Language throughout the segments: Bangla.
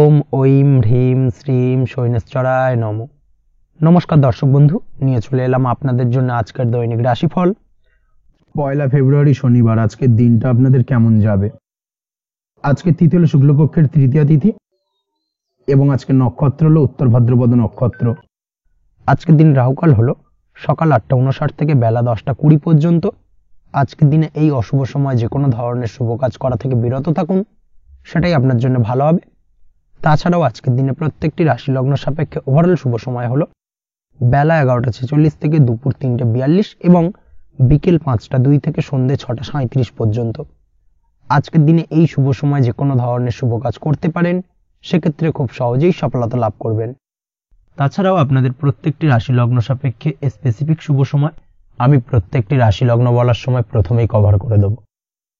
ওম ঐম হ্রিম শ্রীম শৈনেশ্বরায় নমঃ। নমস্কার দর্শক বন্ধু, নিয়ে চলে এলাম আপনাদের জন্য আজকের দৈনিক রাশিফল। 1 ফেব্রুয়ারি শনিবার। আজকের দিনটা আপনাদের কেমন যাবে? আজকে তিথি হলো শুক্লপক্ষের তৃতীয়া তিথি এবং আজকে নক্ষত্র হলো উত্তর ভাদ্রপদ নক্ষত্র। আজকের দিন রাহুকাল হলো সকাল 8:59 থেকে বেলা 10:20 পর্যন্ত। আজকের দিনে এই অশুভ সময় যে কোনো ধরনের শুভ কাজ করা থেকে বিরত থাকুন, সেটাই আপনার জন্য ভালো হবে। তাছাড়াও আজকের দিনে প্রত্যেকটি রাশি লগ্ন সাপেক্ষে ওভারঅল শুভ সময় হলো বেলা 11:46 থেকে দুপুর 3:42 এবং বিকেল 5:02 থেকে সন্ধ্যে 6:37 পর্যন্ত। আজকের দিনে এই শুভ সময় যে কোনো ধরনের শুভ কাজ করতে পারেন, সেক্ষেত্রে খুব সহজেই সফলতা লাভ করবেন। তাছাড়াও আপনাদের প্রত্যেকটি রাশি লগ্ন সাপেক্ষে স্পেসিফিক শুভ সময় আমি প্রত্যেকটি রাশি লগ্ন বলার সময় প্রথমেই কভার করে দেব।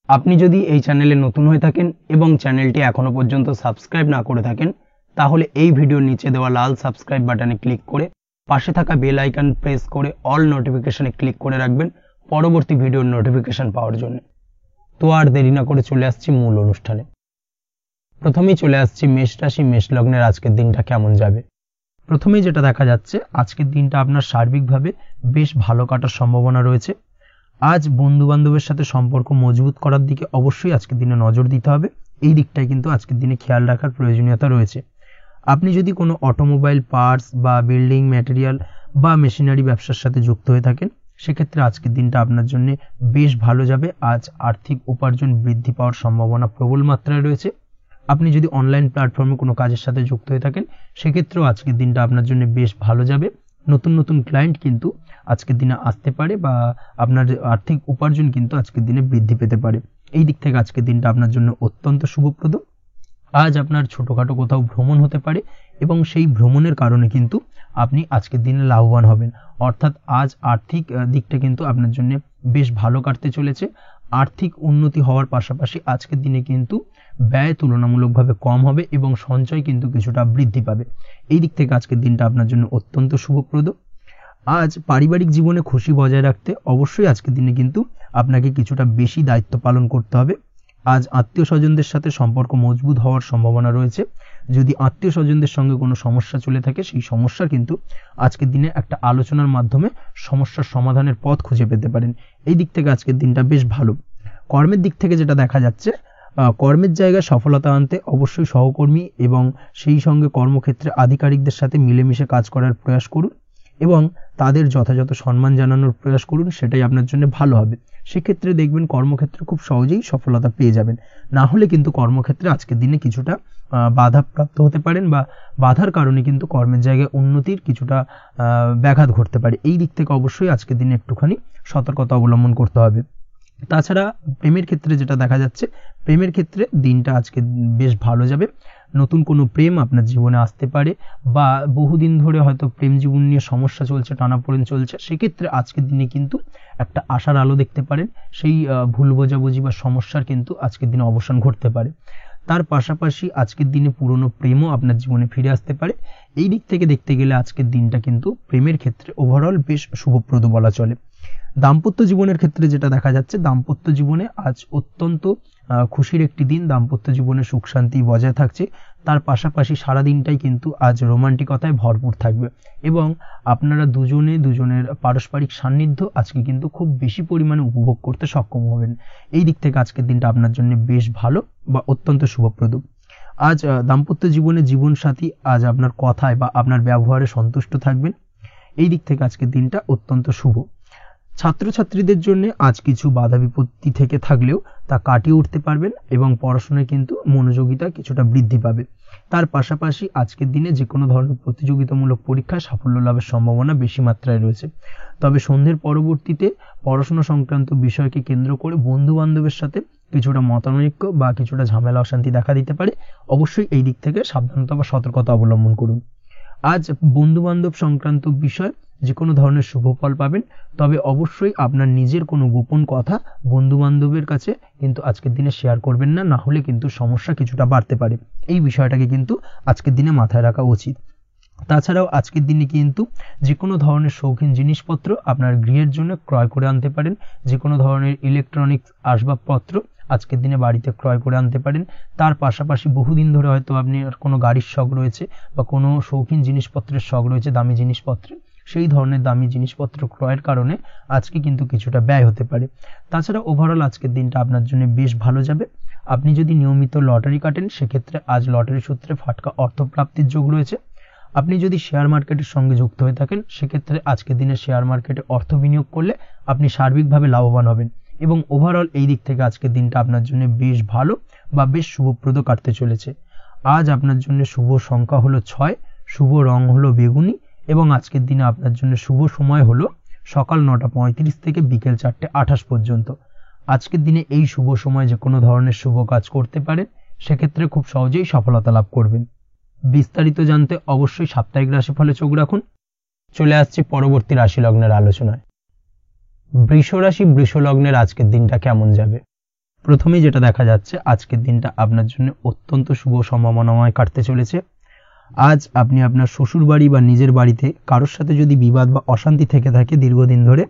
আপনি যদি এই চ্যানেলে নতুন হয়ে থাকেন এবং চ্যানেলটি এখনো পর্যন্ত সাবস্ক্রাইব না করে থাকেন, তাহলে এই ভিডিওর নিচে দেওয়া লাল সাবস্ক্রাইব বাটনে ক্লিক করে পাশে থাকা বেল আইকন প্রেস করে অল নোটিফিকেশনে ক্লিক করে রাখবেন পরবর্তী ভিডিওর নোটিফিকেশন পাওয়ার জন্য। তো আর দেরি না করে চলে আসছি মূল অনুষ্ঠানে। প্রথমেই চলে আসছি মেষ রাশি মেষ লগ্নের আজকের দিনটা কেমন যাবে। প্রথমেই যেটা দেখা যাচ্ছে, আজকের দিনটা আপনার সার্বিকভাবে বেশ ভালো কাটার সম্ভাবনা রয়েছে। আজ বন্ধু বান্ধবের সাথে সম্পর্ক মজবুত করার দিকে অবশ্যই আজকের দিনে নজর দিতে হবে। এই দিকটাই কিন্তু আজকের দিনে খেয়াল রাখার প্রয়োজনীয়তা রয়েছে। আপনি যদি কোনো অটোমোবাইল পার্টস বা বিল্ডিং ম্যাটেরিয়াল বা মেশিনারি ব্যবসার সাথে যুক্ত হয়ে থাকেন, সেক্ষেত্রে আজকের দিনটা আপনার জন্য বেশ ভালো যাবে। আজ আর্থিক উপার্জন বৃদ্ধি পাওয়ার সম্ভাবনা প্রবল মাত্রায় রয়েছে। আপনি যদি অনলাইন প্ল্যাটফর্মে কোনো কাজের সাথে যুক্ত হয়ে থাকেন, সেক্ষেত্রেও আজকের দিনটা আপনার জন্য বেশ ভালো যাবে। নতুন নতুন ক্লায়েন্ট কিন্তু আজকের দিনে আসতে পারে বা আপনার আর্থিক উপার্জন কিন্তু আজকের দিনে বৃদ্ধি পেতে পারে। এই দিক থেকে আজকের দিনটা আপনার জন্য অত্যন্ত শুভপ্রদ। আজ আপনার ছোটোখাটো কোথাও ভ্রমণ হতে পারে এবং সেই ভ্রমণের কারণে কিন্তু আপনি আজকের দিনে লাভবান হবেন। অর্থাৎ আজ আর্থিক দিকটা কিন্তু আপনার জন্য বেশ ভালো কাটতে চলেছে। আর্থিক উন্নতি হওয়ার পাশাপাশি আজকের দিনে কিন্তু ব্যয় তুলনামূলকভাবে কম হবে এবং সঞ্চয় কিন্তু কিছুটা বৃদ্ধি পাবে। এই দিক থেকে আজকের দিনটা আপনার জন্য অত্যন্ত শুভপ্রদ। আজ পারিবারিক জীবনে খুশি বজায় রাখতে অবশ্যই আজকের দিনে কিন্তু আপনাকে কিছুটা বেশি দায়িত্ব পালন করতে হবে। আজ আত্মীয় স্বজনদের সাথে সম্পর্ক মজবুত হওয়ার সম্ভাবনা রয়েছে। যদি আত্মীয় স্বজনদের সঙ্গে কোনো সমস্যা চলে থাকে, সেই সমস্যা কিন্তু আজকের দিনে একটা আলোচনার মাধ্যমে সমস্যার সমাধানের পথ খুঁজে পেতে পারেন। এই দিক থেকে আজকের দিনটা বেশ ভালো। কর্মের দিক থেকে যেটা দেখা যাচ্ছে, কর্মের জায়গায় সফলতা আনতে অবশ্যই সহকর্মী এবং সেই সঙ্গে কর্মক্ষেত্রে আধিকারিকদের সাথে মিলেমিশে কাজ করার প্রয়াস করুন এবং তাদের যথাযথ সম্মান জানানোর প্রয়াস করুন, সেটাই আপনার জন্য ভালো হবে। সেক্ষেত্রে দেখবেন কর্মক্ষেত্রে খুব সহজেই সফলতা পেয়ে যাবেন। না হলে কিন্তু কর্মক্ষেত্রে আজকের দিনে কিছুটা বাধাপ্রাপ্ত হতে পারেন বা বাধার কারণে কিন্তু কর্মের জায়গায় উন্নতির কিছুটা ব্যাঘাত ঘটতে পারে। এই দিক থেকে অবশ্যই আজকের দিনে একটুখানি সতর্কতা অবলম্বন করতে হবে। তাছাড়া প্রেমের ক্ষেত্রে যেটা দেখা যাচ্ছে, প্রেমের ক্ষেত্রে দিনটা আজকে বেশ ভালো যাবে। নতুন কোনো প্রেম আপনার জীবনে আসতে পারে বা বহুদিন ধরে হয়তো প্রেম জীবন নিয়ে সমস্যা চলছে, টানাপোড়েন চলছে, সেক্ষেত্রে আজকের দিনে কিন্তু একটা আশার আলো দেখতে পারেন। সেই ভুল বোঝাবুঝি বা সমস্যার কিন্তু আজকের দিনে অবসান ঘটতে পারে। তার পাশাপাশি আজকের দিনে পুরনো প্রেমও আপনার জীবনে ফিরে আসতে পারে। এই দিক থেকে দেখতে গেলে আজকের দিনটা কিন্তু প্রেমের ক্ষেত্রে ওভারঅল বেশ শুভপ্রদ বলা চলে। দাম্পত্য জীবনের ক্ষেত্রে যেটা দেখা যাচ্ছে, দাম্পত্য জীবনে আজ অত্যন্ত খুশির একটি দিন। দাম্পত্য জীবনে সুখ শান্তি বজায় থাকছে। তার পাশাপাশি সারা দিনটাই কিন্তু আজ রোমান্টিকতায় ভরপুর থাকবে এবং আপনারা দুজনের পারস্পরিক সান্নিধ্য আজকে কিন্তু খুব বেশি পরিমাণে উপভোগ করতে সক্ষম হবেন। এই দিক থেকে আজকের দিনটা আপনার জন্য বেশ ভালো বা অত্যন্ত শুভপ্রদ। আজ দাম্পত্য জীবনে জীবনসাথী আজ আপনার কথায় বা আপনার ব্যবহারে সন্তুষ্ট থাকবেন। এই দিক থেকে আজকের দিনটা অত্যন্ত শুভ। ছাত্রছাত্রীদের জন্য আজ কিছু বাধা বিপত্তি থেকে থাকলেও তা কাটিয়ে উঠতে পারবেন এবং পড়াশোনায় কিন্তু মনোযোগিতা কিছুটা বৃদ্ধি পাবে। তার পাশাপাশি আজকের দিনে যে কোনো ধরনের প্রতিযোগিতামূলক পরীক্ষায় সাফল্য লাভের সম্ভাবনা বেশি মাত্রায় রয়েছে। তবে সন্ধ্যের পরবর্তীতে পড়াশোনা সংক্রান্ত বিষয়কে কেন্দ্র করে বন্ধু বান্ধবের সাথে কিছুটা মতানৈক্য বা কিছুটা ঝামেলা অশান্তি দেখা দিতে পারে। অবশ্যই এই দিক থেকে সাবধানতা বা সতর্কতা অবলম্বন করুন। আজ বন্ধু বান্ধব সংক্রান্ত বিষয় যে কোনো ধরনের শুভ ফল পাবেন, তবে অবশ্যই আপনার নিজের কোনো গোপন কথা বন্ধু বান্ধবের কাছে কিন্তু আজকের দিনে শেয়ার করবেন না, না হলে কিন্তু সমস্যা কিছুটা বাড়তে পারে। এই বিষয়টাকে কিন্তু আজকের দিনে মাথায় রাখা উচিত। তাছাড়াও আজকের দিনে কিন্তু যে কোনো ধরনের শৌখিন জিনিসপত্র আপনার গৃহের জন্য ক্রয় করে আনতে পারেন। যে কোনো ধরনের ইলেকট্রনিক্স আসবাবপত্র আজকের দিনে বাড়িতে ক্রয় করে আনতে পারেন। তার পাশাপাশি বহুদিন ধরে হয়তো আপনি কোনো গাড়ির শখ রয়েছে বা কোনো শৌখিন জিনিসপত্রের শখ রয়েছে, দামি জিনিসপত্রের, সেই ধরনের দামি জিনিসপত্র ক্রয়ের কারণে আজকে কিন্তু কিছুটা ব্যয় হতে পারে। তাছাড়া ওভারঅল আজকের দিনটা আপনার জন্য বেশ ভালো যাবে। আপনি যদি নিয়মিত লটারি কাটেন সেক্ষেত্রে আজ লটারি সূত্রে ফাটকা অর্থপ্রাপ্তির যোগ রয়েছে। আপনি যদি শেয়ার মার্কেটের সঙ্গে যুক্ত হয়ে থাকেন সেক্ষেত্রে আজকের দিনে শেয়ার মার্কেটে অর্থ বিনিয়োগ করলে আপনি সার্বিকভাবে লাভবান হবেন এবং ওভারঅল এই দিক থেকে আজকের দিনটা আপনার জন্য বেশ ভালো বা বেশ শুভপ্রদ কাটতে চলেছে। আজ আপনার জন্য শুভ সংখ্যা হলো 6, শুভ রং হলো বেগুনি এবং আজকের দিনে আপনার জন্য শুভ সময় হলো সকাল 9:35 থেকে বিকেল 4:28 পর্যন্ত। আজকের দিনে এই শুভ সময় যে কোনো ধরনের শুভ কাজ করতে পারেন, সেক্ষেত্রে খুব সহজেই সফলতা লাভ করবেন। বিস্তারিত জানতে অবশ্যই সাপ্তাহিক রাশিফলে চোখ রাখুন। চলে আসছে পরবর্তী রাশি লগ্নের আলোচনায়। বৃষ রাশি বৃষ লগ্নের আজকের দিনটা কেমন যাবে? প্রথমেই যেটা দেখা যাচ্ছে আজকের দিনটা আপনার জন্য অত্যন্ত শুভ সম্ভাবনাময় কাটতে চলেছে। আজ আপনি আপনার শ্বশুর বাড়ি বা নিজের বাড়িতে কারোর সাথে যদি বিবাদ বা অশান্তি থেকে থাকে দীর্ঘদিন ধরে,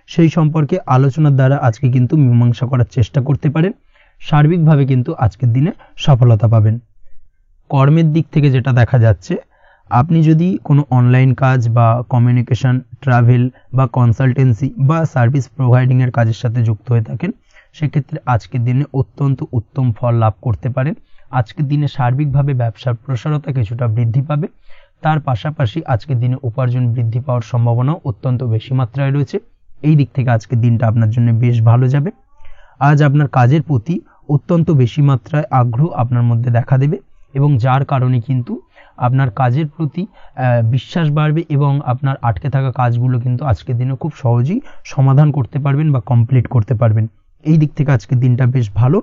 সেই সম্পর্কে আলোচনার দ্বারা আজকে কিন্তু মীমাংসা করার চেষ্টা করতে পারেন। সার্বিকভাবে কিন্তু আজকের দিনে সফলতা পাবেন। কর্মের দিক থেকে যেটা দেখা যাচ্ছে, আপনি যদি কোনো অনলাইন কাজ বা কমিউনিকেশন, ট্রাভেল বা কনসালটেন্সি বা সার্ভিস প্রোভাইডিংয়ের কাজের সাথে যুক্ত হয়ে থাকেন, সেক্ষেত্রে আজকের দিনে অত্যন্ত উত্তম ফল লাভ করতে পারেন। আজকের দিনে সার্বিকভাবে ব্যবসার প্রসারতা কিছুটা বৃদ্ধি পাবে। তার পাশাপাশি আজকের দিনে উপার্জন বৃদ্ধি পাওয়ার সম্ভাবনাও অত্যন্ত বেশি মাত্রায় রয়েছে। এই দিক থেকে আজকের দিনটা আপনার জন্য বেশ ভালো যাবে। আজ আপনার কাজের প্রতি অত্যন্ত বেশি মাত্রায় আগ্রহ আপনার মধ্যে দেখা দেবে এবং যার কারণে কিন্তু আপনার কাজের প্রতি বিশ্বাস বাড়বে এবং আপনার আটকে থাকা কাজগুলো কিন্তু আজকের দিনে খুব সহজেই সমাধান করতে পারবেন বা কমপ্লিট করতে পারবেন। এই দিক থেকে আজকের দিনটা বেশ ভালো।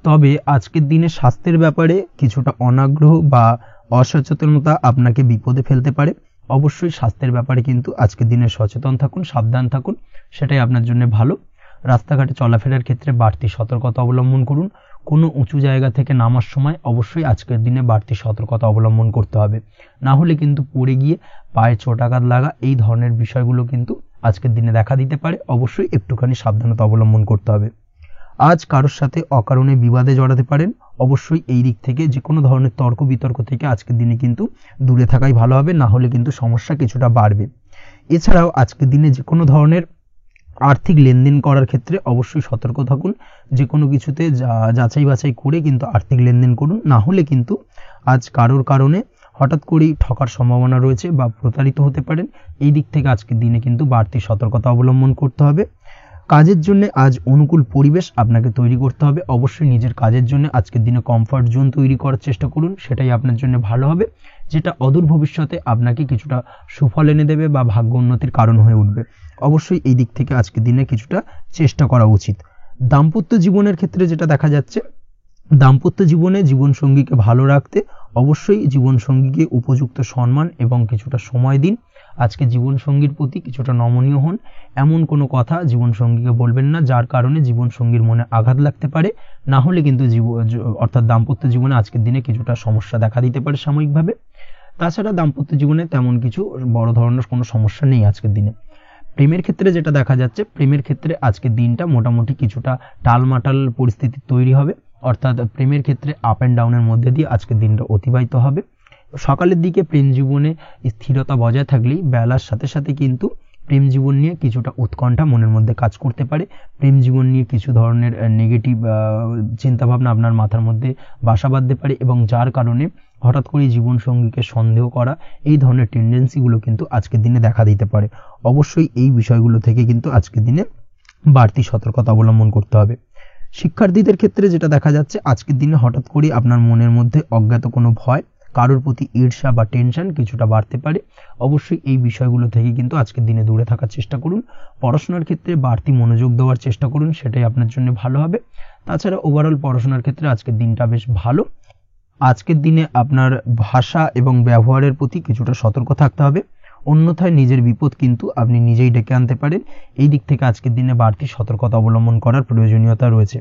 তবে আজকের দিনে স্বাস্থ্যের ব্যাপারে কিছুটা অনাগ্রহ বা অসচেতনতা আপনাকে বিপদে ফেলতে পারে। অবশ্যই স্বাস্থ্যের ব্যাপারে কিন্তু আজকের দিনে সচেতন থাকুন, সাবধান থাকুন, সেটাই আপনার জন্য ভালো। রাস্তাঘাটে চলাফেরার ক্ষেত্রে বাড়তি সতর্কতা অবলম্বন করুন। কোনো উঁচু জায়গা থেকে নামার সময় অবশ্যই আজকের দিনে বাড়তি সতর্কতা অবলম্বন করতে হবে, না হলে কিন্তু পড়ে গিয়ে পায়ে চোটাঘাত লাগা এই ধরনের বিষয়গুলো কিন্তু আজকের দিনে দেখা দিতে পারে। অবশ্যই একটুখানি সাবধানতা অবলম্বন করতে হবে। আজ কারোর সাথে অকারণে বিবাদে জড়াতে পারেন। অবশ্যই এই দিক থেকে যে কোনো ধরনের তর্ক বিতর্ক থেকে আজকের দিনে কিন্তু দূরে থাকাই ভালো হবে, না হলে কিন্তু সমস্যা কিছুটা বাড়বে। এছাড়াও আজকের দিনে যে কোনো ধরনের আর্থিক লেনদেন করার ক্ষেত্রে অবশ্যই সতর্ক থাকুন। যে কোনো কিছুতে যাচাই বাছাই করে কিন্তু আর্থিক লেনদেন করুন, না হলে কিন্তু আজ কারোর কারণে হঠাৎ করেই ঠকার সম্ভাবনা রয়েছে বা প্রতারিত হতে পারেন। এই দিক থেকে আজকের দিনে কিন্তু বাড়তি সতর্কতা অবলম্বন করতে হবে। কাজের জন্য আজ অনুকূল পরিবেশ আপনাকে তৈরি করতে হবে। অবশ্যই নিজের কাজের জন্য আজকের দিনে কমফর্ট জোন তৈরি করার চেষ্টা করুন, সেটাই আপনার জন্য ভালো হবে, যেটা অদূর ভবিষ্যতে আপনাকে কিছুটা সুফল এনে দেবে বা ভাগ্য উন্নতির কারণ হয়ে উঠবে। অবশ্যই এই দিক থেকে আজকের দিনে কিছুটা চেষ্টা করা উচিত। দাম্পত্য জীবনের ক্ষেত্রে যেটা দেখা যাচ্ছে, দাম্পত্য জীবনে জীবনসঙ্গীকে ভালো রাখতে অবশ্যই জীবনসঙ্গীকে উপযুক্ত সম্মান এবং কিছুটা সময় দিন। আজকে জীবনসঙ্গীর প্রতি কিছুটা নমনীয় হন। এমন কোনো কথা জীবনসঙ্গীকে বলবেন না যার কারণে জীবনসঙ্গীর মনে আঘাত লাগতে পারে, না হলে কিন্তু অর্থাৎ দাম্পত্য জীবনে আজকের দিনে কিছুটা সমস্যা দেখা দিতে পারে সাময়িকভাবে। তাছাড়া দাম্পত্য জীবনে তেমন কিছু বড় ধরনের কোনো সমস্যা নেই আজকের দিনে। প্রেমের ক্ষেত্রে যেটা দেখা যাচ্ছে, প্রেমের ক্ষেত্রে আজকের দিনটা মোটামুটি কিছুটা টালমাটাল পরিস্থিতি তৈরি হবে, অর্থাৎ প্রেমের ক্ষেত্রে আপ অ্যান্ড ডাউনের মধ্যে দিয়ে আজকের দিনটা অতিবাহিত হবে। সকালের দিকে প্রেম জীবনে স্থিরতা বজায় থাকলেই বেলার সাথে সাথে কিন্তু প্রেম জীবন নিয়ে কিছুটা উৎকণ্ঠা মনের মধ্যে কাজ করতে পারে। প্রেম জীবন নিয়ে কিছু ধরনের নেগেটিভ চিন্তাভাবনা আপনার মাথার মধ্যে বাসা বাঁধতে পারে এবং যার কারণে হঠাৎ করে জীবনসঙ্গীকে সন্দেহ করা এই ধরনের টেন্ডেন্সিগুলো কিন্তু আজকের দিনে দেখা দিতে পারে। অবশ্যই এই বিষয়গুলো থেকে কিন্তু আজকের দিনে বাড়তি সতর্কতা অবলম্বন করতে হবে। শিক্ষার্থীদের ক্ষেত্রে যেটা দেখা যাচ্ছে, আজকের দিনে হঠাৎ করে আপনার মনের মধ্যে অজ্ঞাত কোনো ভয়, কারোর প্রতি ঈর্ষা বা টেনশন কিছুটা বাড়তে পারে। অবশ্যই এই বিষয়গুলো থেকে কিন্তু আজকের দিনে দূরে থাকার চেষ্টা করুন। পড়াশোনার ক্ষেত্রে বাড়তি মনোযোগ দেওয়ার চেষ্টা করুন, সেটাই আপনার জন্য ভালো হবে। তাছাড়া ওভারঅল পড়াশোনার ক্ষেত্রে আজকের দিনটা বেশ ভালো। আজকের দিনে আপনার ভাষা এবং ব্যবহারের প্রতি কিছুটা সতর্ক থাকতে হবে, অন্যথায় নিজের বিপদ কিন্তু আপনি নিজেই ডেকে আনতে পারেন। এই দিক থেকে আজকের দিনে বাড়তি সতর্কতা অবলম্বন করার প্রয়োজনীয়তা রয়েছে।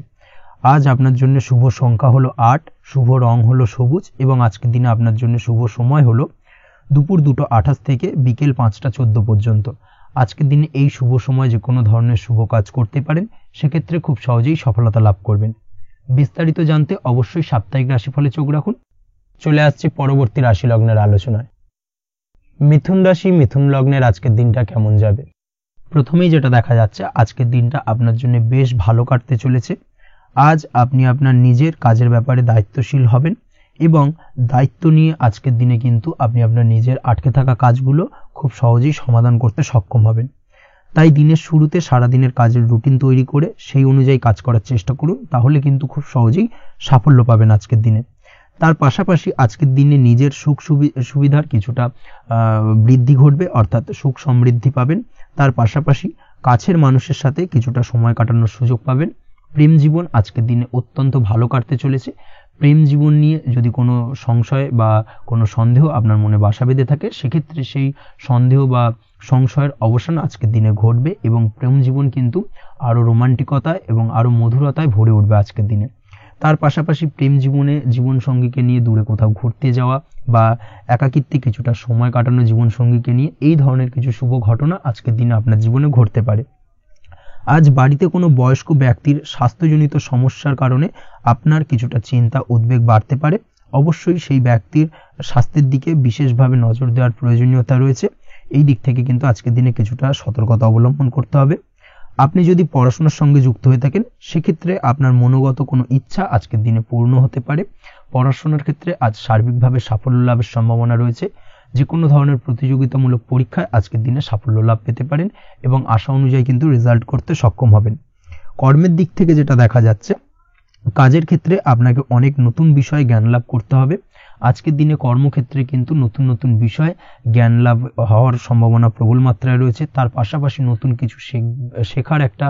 আজ আপনার জন্য শুভ সংখ্যা হলো 8, শুভ রং হলো সবুজ এবং আজকের দিনে আপনার জন্য শুভ সময় হলো দুপুর 2:28 থেকে বিকেল 5:14 পর্যন্ত। আজকের দিনে এই শুভ সময় যে কোনো ধরনের শুভ কাজ করতে পারেন, সেক্ষেত্রে খুব সহজেই সফলতা লাভ করবেন। বিস্তারিত জানতে অবশ্যই সাপ্তাহিক রাশিফলে চোখ রাখুন। চলে আসছি পরবর্তী রাশি লগ্নের আলোচনায়। মিথুন রাশি, মিথুন লগ্নের আজকের দিনটা কেমন যাবে? প্রথমেই যেটা দেখা যাচ্ছে, আজকের দিনটা আপনার জন্য বেশ ভালো কাটতে চলেছে। আজ আপনি আপনার নিজের কাজের ব্যাপারে দায়িত্বশীল হবেন এবং দায়িত্ব নিয়ে আজকের দিনে কিন্তু আপনি আপনার নিজের আটকে থাকা কাজগুলো খুব সহজেই সমাধান করতে সক্ষম হবেন। তাই দিনের শুরুতে সারাদিনের কাজের রুটিন তৈরি করে সেই অনুযায়ী কাজ করার চেষ্টা করুন, তাহলে কিন্তু খুব সহজেই সাফল্য পাবেন আজকের দিনে। তার পাশাপাশি আজকের দিনে নিজের সুখ সুবিধার কিছুটা বৃদ্ধি ঘটবে, অর্থাৎ সুখ সমৃদ্ধি পাবেন। তার পাশাপাশি কাছের মানুষের সাথে কিছুটা সময় কাটানোর সুযোগ পাবেন। প্রেম জীবন আজকের দিনে অত্যন্ত ভালো কাটতে চলেছে। প্রেম জীবন নিয়ে যদি কোনো সংশয় বা কোনো সন্দেহ আপনার মনে বাসা বেঁধে থাকে, সেক্ষেত্রে সেই সন্দেহ বা সংশয়ের অবসান আজকের দিনে ঘটবে এবং প্রেম জীবন কিন্তু আরও রোমান্টিকতায় এবং আরও মধুরতায় ভরে উঠবে আজকের দিনে। তার পাশাপাশি প্রেম জীবনে জীবনসঙ্গীকে নিয়ে দূরে কোথাও ঘুরতে যাওয়া বা একাকিত্বে কিছুটা সময় কাটানো জীবনসঙ্গীকে নিয়ে, এই ধরনের কিছু শুভ ঘটনা আজকের দিনে আপনার জীবনে ঘটতে পারে। আজ বাড়িতে কোনো বয়স্ক ব্যক্তির স্বাস্থ্যজনিত সমস্যার কারণে আপনার কিছুটা চিন্তা উদ্বেগ বাড়তে পারে। অবশ্যই সেই ব্যক্তির স্বাস্থ্যের দিকে বিশেষভাবে নজর দেওয়ার প্রয়োজনীয়তা রয়েছে। এই দিক থেকে কিন্তু আজকের দিনে কিছুটা সতর্কতা অবলম্বন করতে হবে। আপনি যদি পড়াশোনার সঙ্গে যুক্ত হয়ে থাকেন, সেক্ষেত্রে আপনার মনোগত কোনো ইচ্ছা আজকের দিনে পূর্ণ হতে পারে। পড়াশোনার ক্ষেত্রে আজ সার্বিকভাবে সাফল্য লাভের সম্ভাবনা রয়েছে। যে কোনো ধরনের প্রতিযোগিতামূলক পরীক্ষায় আজকের দিনে সাফল্য লাভ পেতে পারেন এবং আশা অনুযায়ী কিন্তু রেজাল্ট করতে সক্ষম হবেন। কর্মের দিক থেকে যেটা দেখা যাচ্ছে, কাজের ক্ষেত্রে আপনাকে অনেক নতুন বিষয়ে জ্ঞান লাভ করতে হবে। আজকের দিনে কর্মক্ষেত্রে কিন্তু নতুন নতুন বিষয় জ্ঞান লাভ হওয়ার সম্ভাবনা প্রবল মাত্রায় রয়েছে। তার পাশাপাশি নতুন কিছু শেখার একটা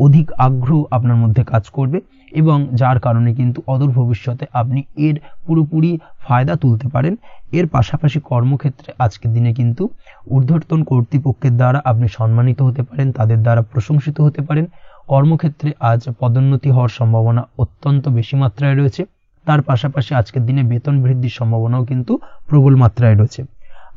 অধিক আগ্রহ আপনার মধ্যে কাজ করবে এবং যার কারণে কিন্তু অদূর ভবিষ্যতে আপনি এর পুরোপুরি ফায়দা তুলতে পারেন। এর পাশাপাশি কর্মক্ষেত্রে আজকের দিনে কিন্তু ঊর্ধ্বতন কর্তৃপক্ষের দ্বারা আপনি সম্মানিত হতে পারেন, তাদের দ্বারা প্রশংসিত হতে পারেন। কর্মক্ষেত্রে আজ পদোন্নতি হওয়ার সম্ভাবনা অত্যন্ত বেশি মাত্রায় রয়েছে। তার পাশাপাশি আজকের দিনে বেতন বৃদ্ধির সম্ভাবনাও কিন্তু প্রবল মাত্রায় রয়েছে।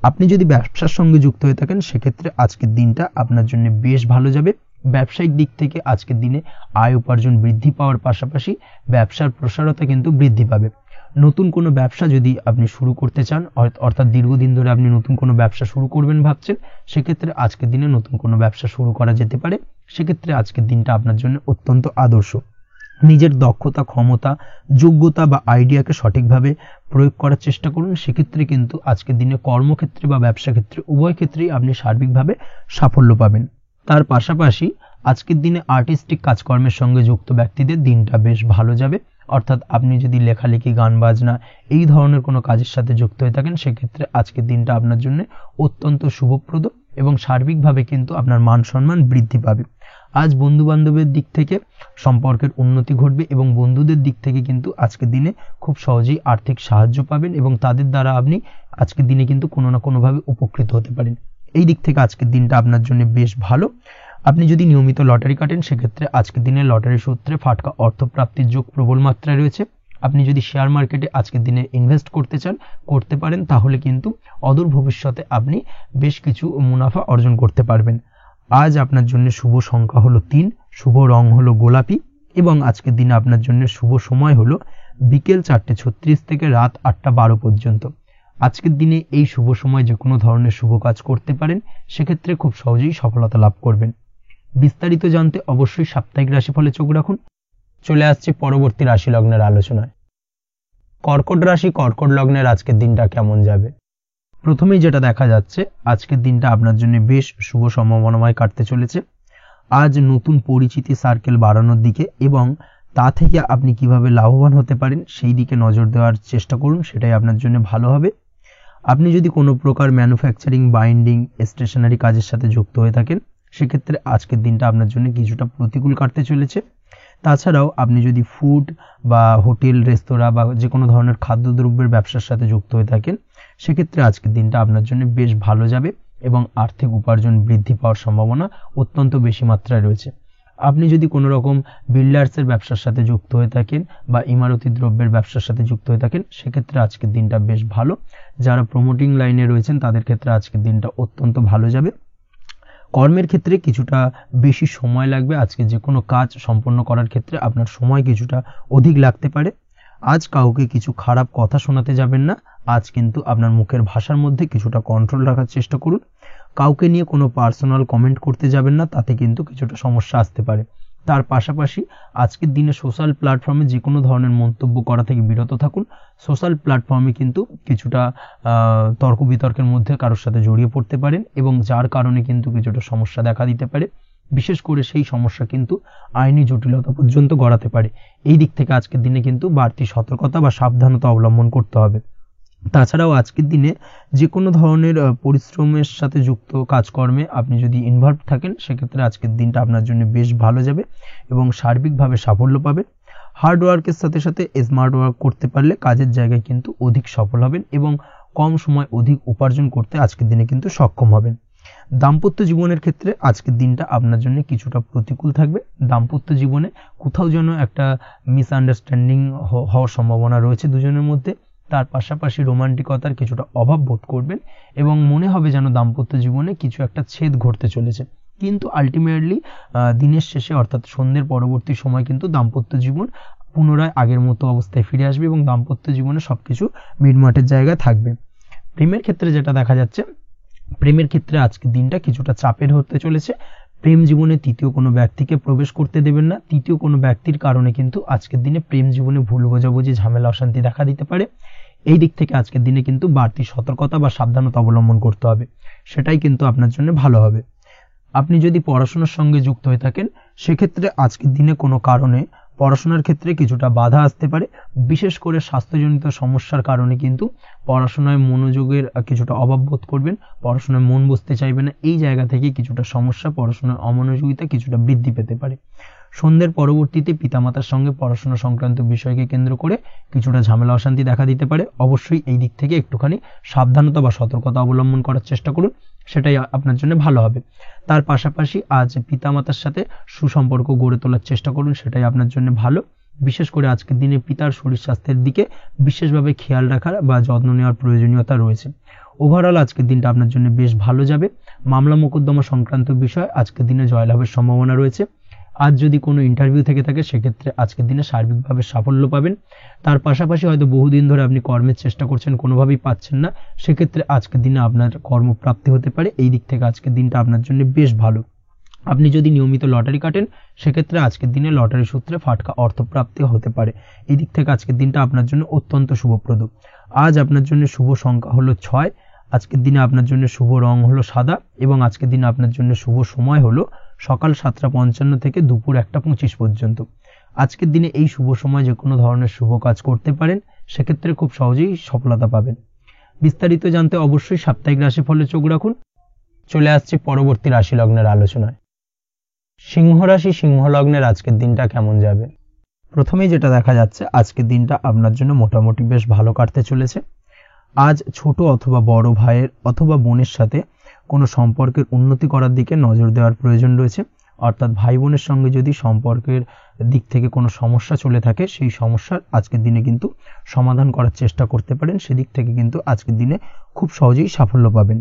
আপনি যদি ব্যবসার সঙ্গে যুক্ত হয়ে থাকেন, সেক্ষেত্রে আজকের দিনটা আপনার জন্য বেশ ভালো যাবে। ব্যবসায়িক দিক থেকে আজকের দিনে আয় উপার্জন বৃদ্ধি পাওয়ার পাশাপাশি ব্যবসার প্রসারতা কিন্তু বৃদ্ধি পাবে। নতুন কোনো ব্যবসা যদি আপনি শুরু করতে চান, অর্থাৎ দীর্ঘদিন ধরে আপনি নতুন কোনো ব্যবসা শুরু করবেন ভাবছেন, সেক্ষেত্রে আজকের দিনে নতুন কোনো ব্যবসা শুরু করা যেতে পারে। সেক্ষেত্রে আজকের দিনটা আপনার জন্য অত্যন্ত আদর্শ। নিজের দক্ষতা, ক্ষমতা, যোগ্যতা বা আইডিয়াকে সঠিকভাবে প্রয়োগ করার চেষ্টা করুন। সেক্ষেত্রে কিন্তু আজকের দিনে কর্মক্ষেত্রে বা ব্যবসা ক্ষেত্রে উভয় ক্ষেত্রেই আপনি সার্বিকভাবে সাফল্য পাবেন। তার পাশাপাশি আজকের দিনে আর্টিস্টিক কাজকর্মের সঙ্গে যুক্ত ব্যক্তিদের দিনটা বেশ ভালো যাবে। অর্থাৎ আপনি যদি লেখালেখি, গান বাজনা এই ধরনের কোনো কাজের সাথে যুক্ত হয়ে থাকেন, সেক্ষেত্রে আজকের দিনটা আপনার জন্য অত্যন্ত শুভপ্রদ এবং সার্বিকভাবে কিন্তু আপনার মান সম্মান বৃদ্ধি পাবে। আজ বন্ধু বান্ধবের দিক থেকে সম্পর্কের উন্নতি ঘটবে এবং বন্ধুদের দিক থেকে কিন্তু আজকের দিনে খুব সহজেই আর্থিক সাহায্য পাবেন এবং তাদের দ্বারা আপনি আজকের দিনে কিন্তু কোনো না কোনোভাবে উপকৃত হতে পারেন। এই দিক থেকে আজকের দিনটা আপনার জন্য বেশ ভালো। আপনি যদি নিয়মিত লটারি কাটেন, সেক্ষেত্রে আজকের দিনে লটারি সূত্রে ফাটকা অর্থপ্রাপ্তির যোগ প্রবল মাত্রায় রয়েছে। আপনি যদি শেয়ার মার্কেটে আজকের দিনে ইনভেস্ট করতে চান, করতে পারেন, তাহলে কিন্তু অদূর ভবিষ্যতে আপনি বেশ কিছু মুনাফা অর্জন করতে পারবেন। আজ আপনার জন্য শুভ সংখ্যা হলো 3, শুভ রং হলো গোলাপি এবং আজকের দিনে আপনার জন্য শুভ সময় হলো বিকেল 4:36 থেকে রাত 8:12 পর্যন্ত। আজকের দিনে এই শুভ সময় যে কোনো ধরনের শুভ কাজ করতে পারেন, সেক্ষেত্রে খুব সহজেই সফলতা লাভ করবেন। বিস্তারিত জানতে অবশ্যই সাপ্তাহিক রাশিফলে চোখ রাখুন। চলে আসছি পরবর্তী রাশি লগ্নের আলোচনায়। কর্কট রাশি, কর্কট লগ্নের আজকের দিনটা কেমন যাবে? প্রথমেই যেটা দেখা যাচ্ছে, আজকের দিনটা আপনার জন্য বেশ শুভ সম্ভাবনাময় কাটতে চলেছে। আজ নতুন পরিচিতি সার্কেল বাড়ানোর দিকে এবং তা থেকে আপনি কিভাবে লাভবান হতে পারেন সেই দিকে নজর দেওয়ার চেষ্টা করুন, সেটাই আপনার জন্য ভালো হবে। আপনি যদি কোনো প্রকার ম্যানুফ্যাকচারিং, বাইন্ডিং, স্টেশনারি কাজের সাথে যুক্ত হয়ে থাকেন, সেক্ষেত্রে আজকের দিনটা আপনার জন্য কিছুটা প্রতিকূল কাটতে চলেছে। তাছাড়াও আপনি যদি ফুড বা হোটেল, রেস্তোরাঁ বা যে কোনো ধরনের খাদ্যদ্রব্যের ব্যবসার সাথে যুক্ত হয়ে থাকেন, সেক্ষেত্রে আজকের দিনটা আপনার জন্য বেশ ভালো যাবে এবং আর্থিক উপার্জন বৃদ্ধি পাওয়ার সম্ভাবনা অত্যন্ত বেশি মাত্রায় রয়েছে। আপনি যদি কোনো রকম বিল্ডার্সের ব্যবসার সাথে যুক্ত হয়ে থাকেন বা ইমারতি দ্রব্যের ব্যবসার সাথে যুক্ত হয়ে থাকেন, সেক্ষেত্রে আজকের দিনটা বেশ ভালো। যারা প্রমোটিং লাইনে রয়েছেন তাদের ক্ষেত্রে আজকের দিনটা অত্যন্ত ভালো যাবে। কর্মের ক্ষেত্রে কিছুটা বেশি সময় লাগবে। আজকে যে কোনো কাজ সম্পন্ন করার ক্ষেত্রে আপনার সময় কিছুটা অধিক লাগতে পারে। আজ কাউকে কিছু খারাপ কথা শোনাতে যাবেন না। আজ কিন্তু আপনার মুখের ভাষার মধ্যে কিছুটা কন্ট্রোল রাখার চেষ্টা করুন। কাউকে নিয়ে কোনো পার্সোনাল কমেন্ট করতে যাবেন না, তাতে কিন্তু কিছুটা সমস্যা আসতে পারে। তার পাশাপাশি আজকের দিনে সোশ্যাল প্ল্যাটফর্মে যে কোনো ধরনের মন্তব্য করা থেকে বিরত থাকুন। সোশ্যাল প্ল্যাটফর্মে কিন্তু কিছুটা তর্ক বিতর্কের মধ্যে কারোর সাথে জড়িয়ে পড়তে পারেন এবং যার কারণে কিন্তু কিছুটা সমস্যা দেখা দিতে পারে। বিশেষ করে সেই সমস্যা কিন্তু আইনি জটিলতা পর্যন্ত গড়াতে পারে। এই দিক থেকে আজকের দিনে কিন্তু বাড়তি সতর্কতা বা সাবধানতা অবলম্বন করতে হবে। তাছাড়াও আজকের দিনে যে কোনো ধরনের পরিশ্রমের সাথে যুক্ত কাজকর্মে আপনি যদি ইনভলভ থাকেন, সেক্ষেত্রে আজকের দিনটা আপনার জন্য বেশ ভালো যাবে এবং সার্বিকভাবে সাফল্য পাবেন। হার্ড ওয়ার্কের সাথে সাথে স্মার্ট ওয়ার্ক করতে পারলে কাজের জায়গায় কিন্তু অধিক সফল হবেন এবং কম সময় অধিক উপার্জন করতে আজকের দিনে কিন্তু সক্ষম হবেন। দাম্পত্য জীবনের ক্ষেত্রে আজকের দিনটা আপনার জন্য কিছুটা প্রতিকূল থাকবে। দাম্পত্য জীবনে কোথাও যেন একটা মিসআন্ডারস্ট্যান্ডিং হওয়ার সম্ভাবনা রয়েছে দুজনের মধ্যে। তার পাশাপাশি রোমান্টিকতার কিছুটা অভাব বোধ করবেন এবং মনে হবে যেন দাম্পত্য জীবনে কিছু একটা ছেদ ঘটতে চলেছে। কিন্তু আলটিমেটলি দিনের শেষে অর্থাৎ সন্ধ্যের পরবর্তী সময় কিন্তু দাম্পত্য জীবন পুনরায় আগের মতো অবস্থায় ফিরে আসবে এবং দাম্পত্য জীবনে সবকিছু মিটমাটের জায়গায় থাকবে। প্রেমের ক্ষেত্রে যেটা দেখা যাচ্ছে, প্রেমের ক্ষেত্রে আজকের দিনটা কিছুটা চাপের হতে চলেছে। প্রেম জীবনে তৃতীয় কোনো ব্যক্তিকে প্রবেশ করতে দেবেন না। তৃতীয় কোনো ব্যক্তির কারণে কিন্তু আজকের দিনে প্রেম জীবনে ভুল বোঝাবুঝি, ঝামেলা, অশান্তি দেখা দিতে পারে। এই দিক থেকে আজকের দিনে কিন্তু বাড়তি সতর্কতা বা সাবধানতা অবলম্বন করতে হবে, সেটাই কিন্তু আপনার জন্য ভালো হবে। আপনি যদি পড়াশোনার সঙ্গে যুক্ত হয়ে থাকেন, সেক্ষেত্রে আজকের দিনে কোনো কারণে পড়াশোনার ক্ষেত্রে কিছুটা বাধা আসতে পারে। বিশেষ করে স্বাস্থ্যজনিত সমস্যার কারণে কিন্তু পড়াশোনায় মনোযোগের কিছুটা অভাব বোধ করবেন, পড়াশোনায় মন বসতে চাইবে না। এই জায়গা থেকে কিছুটা সমস্যা, পড়াশোনার অমনোযোগিতা কিছুটা বৃদ্ধি পেতে পারে। সন্ধ্যের পরবর্তীতে পিতামাতার সঙ্গে পড়াশোনা সংক্রান্ত বিষয়কে কেন্দ্র করে কিছুটা ঝামেলা, অশান্তি দেখা দিতে পারে। অবশ্যই এই দিক থেকে একটুখানি সাবধানতা বা সতর্কতা অবলম্বন করার চেষ্টা করুন, সেটাই আপনার জন্য ভালো হবে। তার পাশাপাশি আজ পিতামাতার সাথে সুসম্পর্ক গড়ে তোলার চেষ্টা করুন, সেটাই আপনার জন্য ভালো। বিশেষ করে আজকের দিনে পিতার শরীর স্বাস্থ্যের দিকে বিশেষভাবে খেয়াল রাখার বা যত্ন নেওয়ার প্রয়োজনীয়তা রয়েছে। ওভারঅল আজকের দিনটা আপনার জন্য বেশ ভালো যাবে। মামলা মোকদ্দমা সংক্রান্ত বিষয় আজকের দিনে জয়লাভের সম্ভাবনা রয়েছে। আজ যদি কোনো ইন্টারভিউ থেকে থাকে, সেক্ষেত্রে আজকের দিনে সার্বিকভাবে সাফল্য পাবেন। তার পাশাপাশি হয়তো বহুদিন ধরে আপনি কর্মের চেষ্টা করছেন, কোনোভাবেই পাচ্ছেন না, সেক্ষেত্রে আজকের দিনে আপনার কর্মপ্রাপ্তি হতে পারে। এই দিক থেকে আজকের দিনটা আপনার জন্য বেশ ভালো। আপনি যদি নিয়মিত লটারি কাটেন, সেক্ষেত্রে আজকের দিনে লটারি সূত্রে ফাটকা অর্থপ্রাপ্তি হতে পারে। এই দিক থেকে আজকের দিনটা আপনার জন্য অত্যন্ত শুভপ্রদ। আজ আপনার জন্য শুভ সংখ্যা হলো 6। আজকের দিনে আপনার জন্য শুভ রং হলো সাদা এবং আজকের দিনে আপনার জন্য শুভ সময় হলো সকাল 7:55 থেকে দুপুর 1:25 পর্যন্ত। আজকের দিনে এই শুভ সময় যে কোনো ধরনের শুভ কাজ করতে পারেন, সেক্ষেত্রে খুব সহজেই সফলতা পাবেন। বিস্তারিত জানতে অবশ্যই সাপ্তাহিক রাশিফলে চোখ রাখুন। চলে আসছে পরবর্তী রাশি লগ্নের আলোচনায়। সিংহ রাশি, সিংহ লগ্নের আজকের দিনটা কেমন যাবে? প্রথমেই যেটা দেখা যাচ্ছে, আজকের দিনটা আপনার জন্য মোটামুটি বেশ ভালো কাটতে চলেছে। আজ ছোট অথবা বড় ভাইয়ের অথবা বোনের সাথে কোনো সম্পর্কের উন্নতি করার দিকে নজর দেওয়ার প্রয়োজন রয়েছে। অর্থাৎ ভাই বোনের সঙ্গে যদি সম্পর্কের দিক থেকে কোনো সমস্যা চলে থাকে, সেই সমস্যার আজকের দিনে কিন্তু সমাধান করার চেষ্টা করতে পারেন। সেদিক থেকে কিন্তু আজকের দিনে খুব সহজেই সাফল্য পাবেন।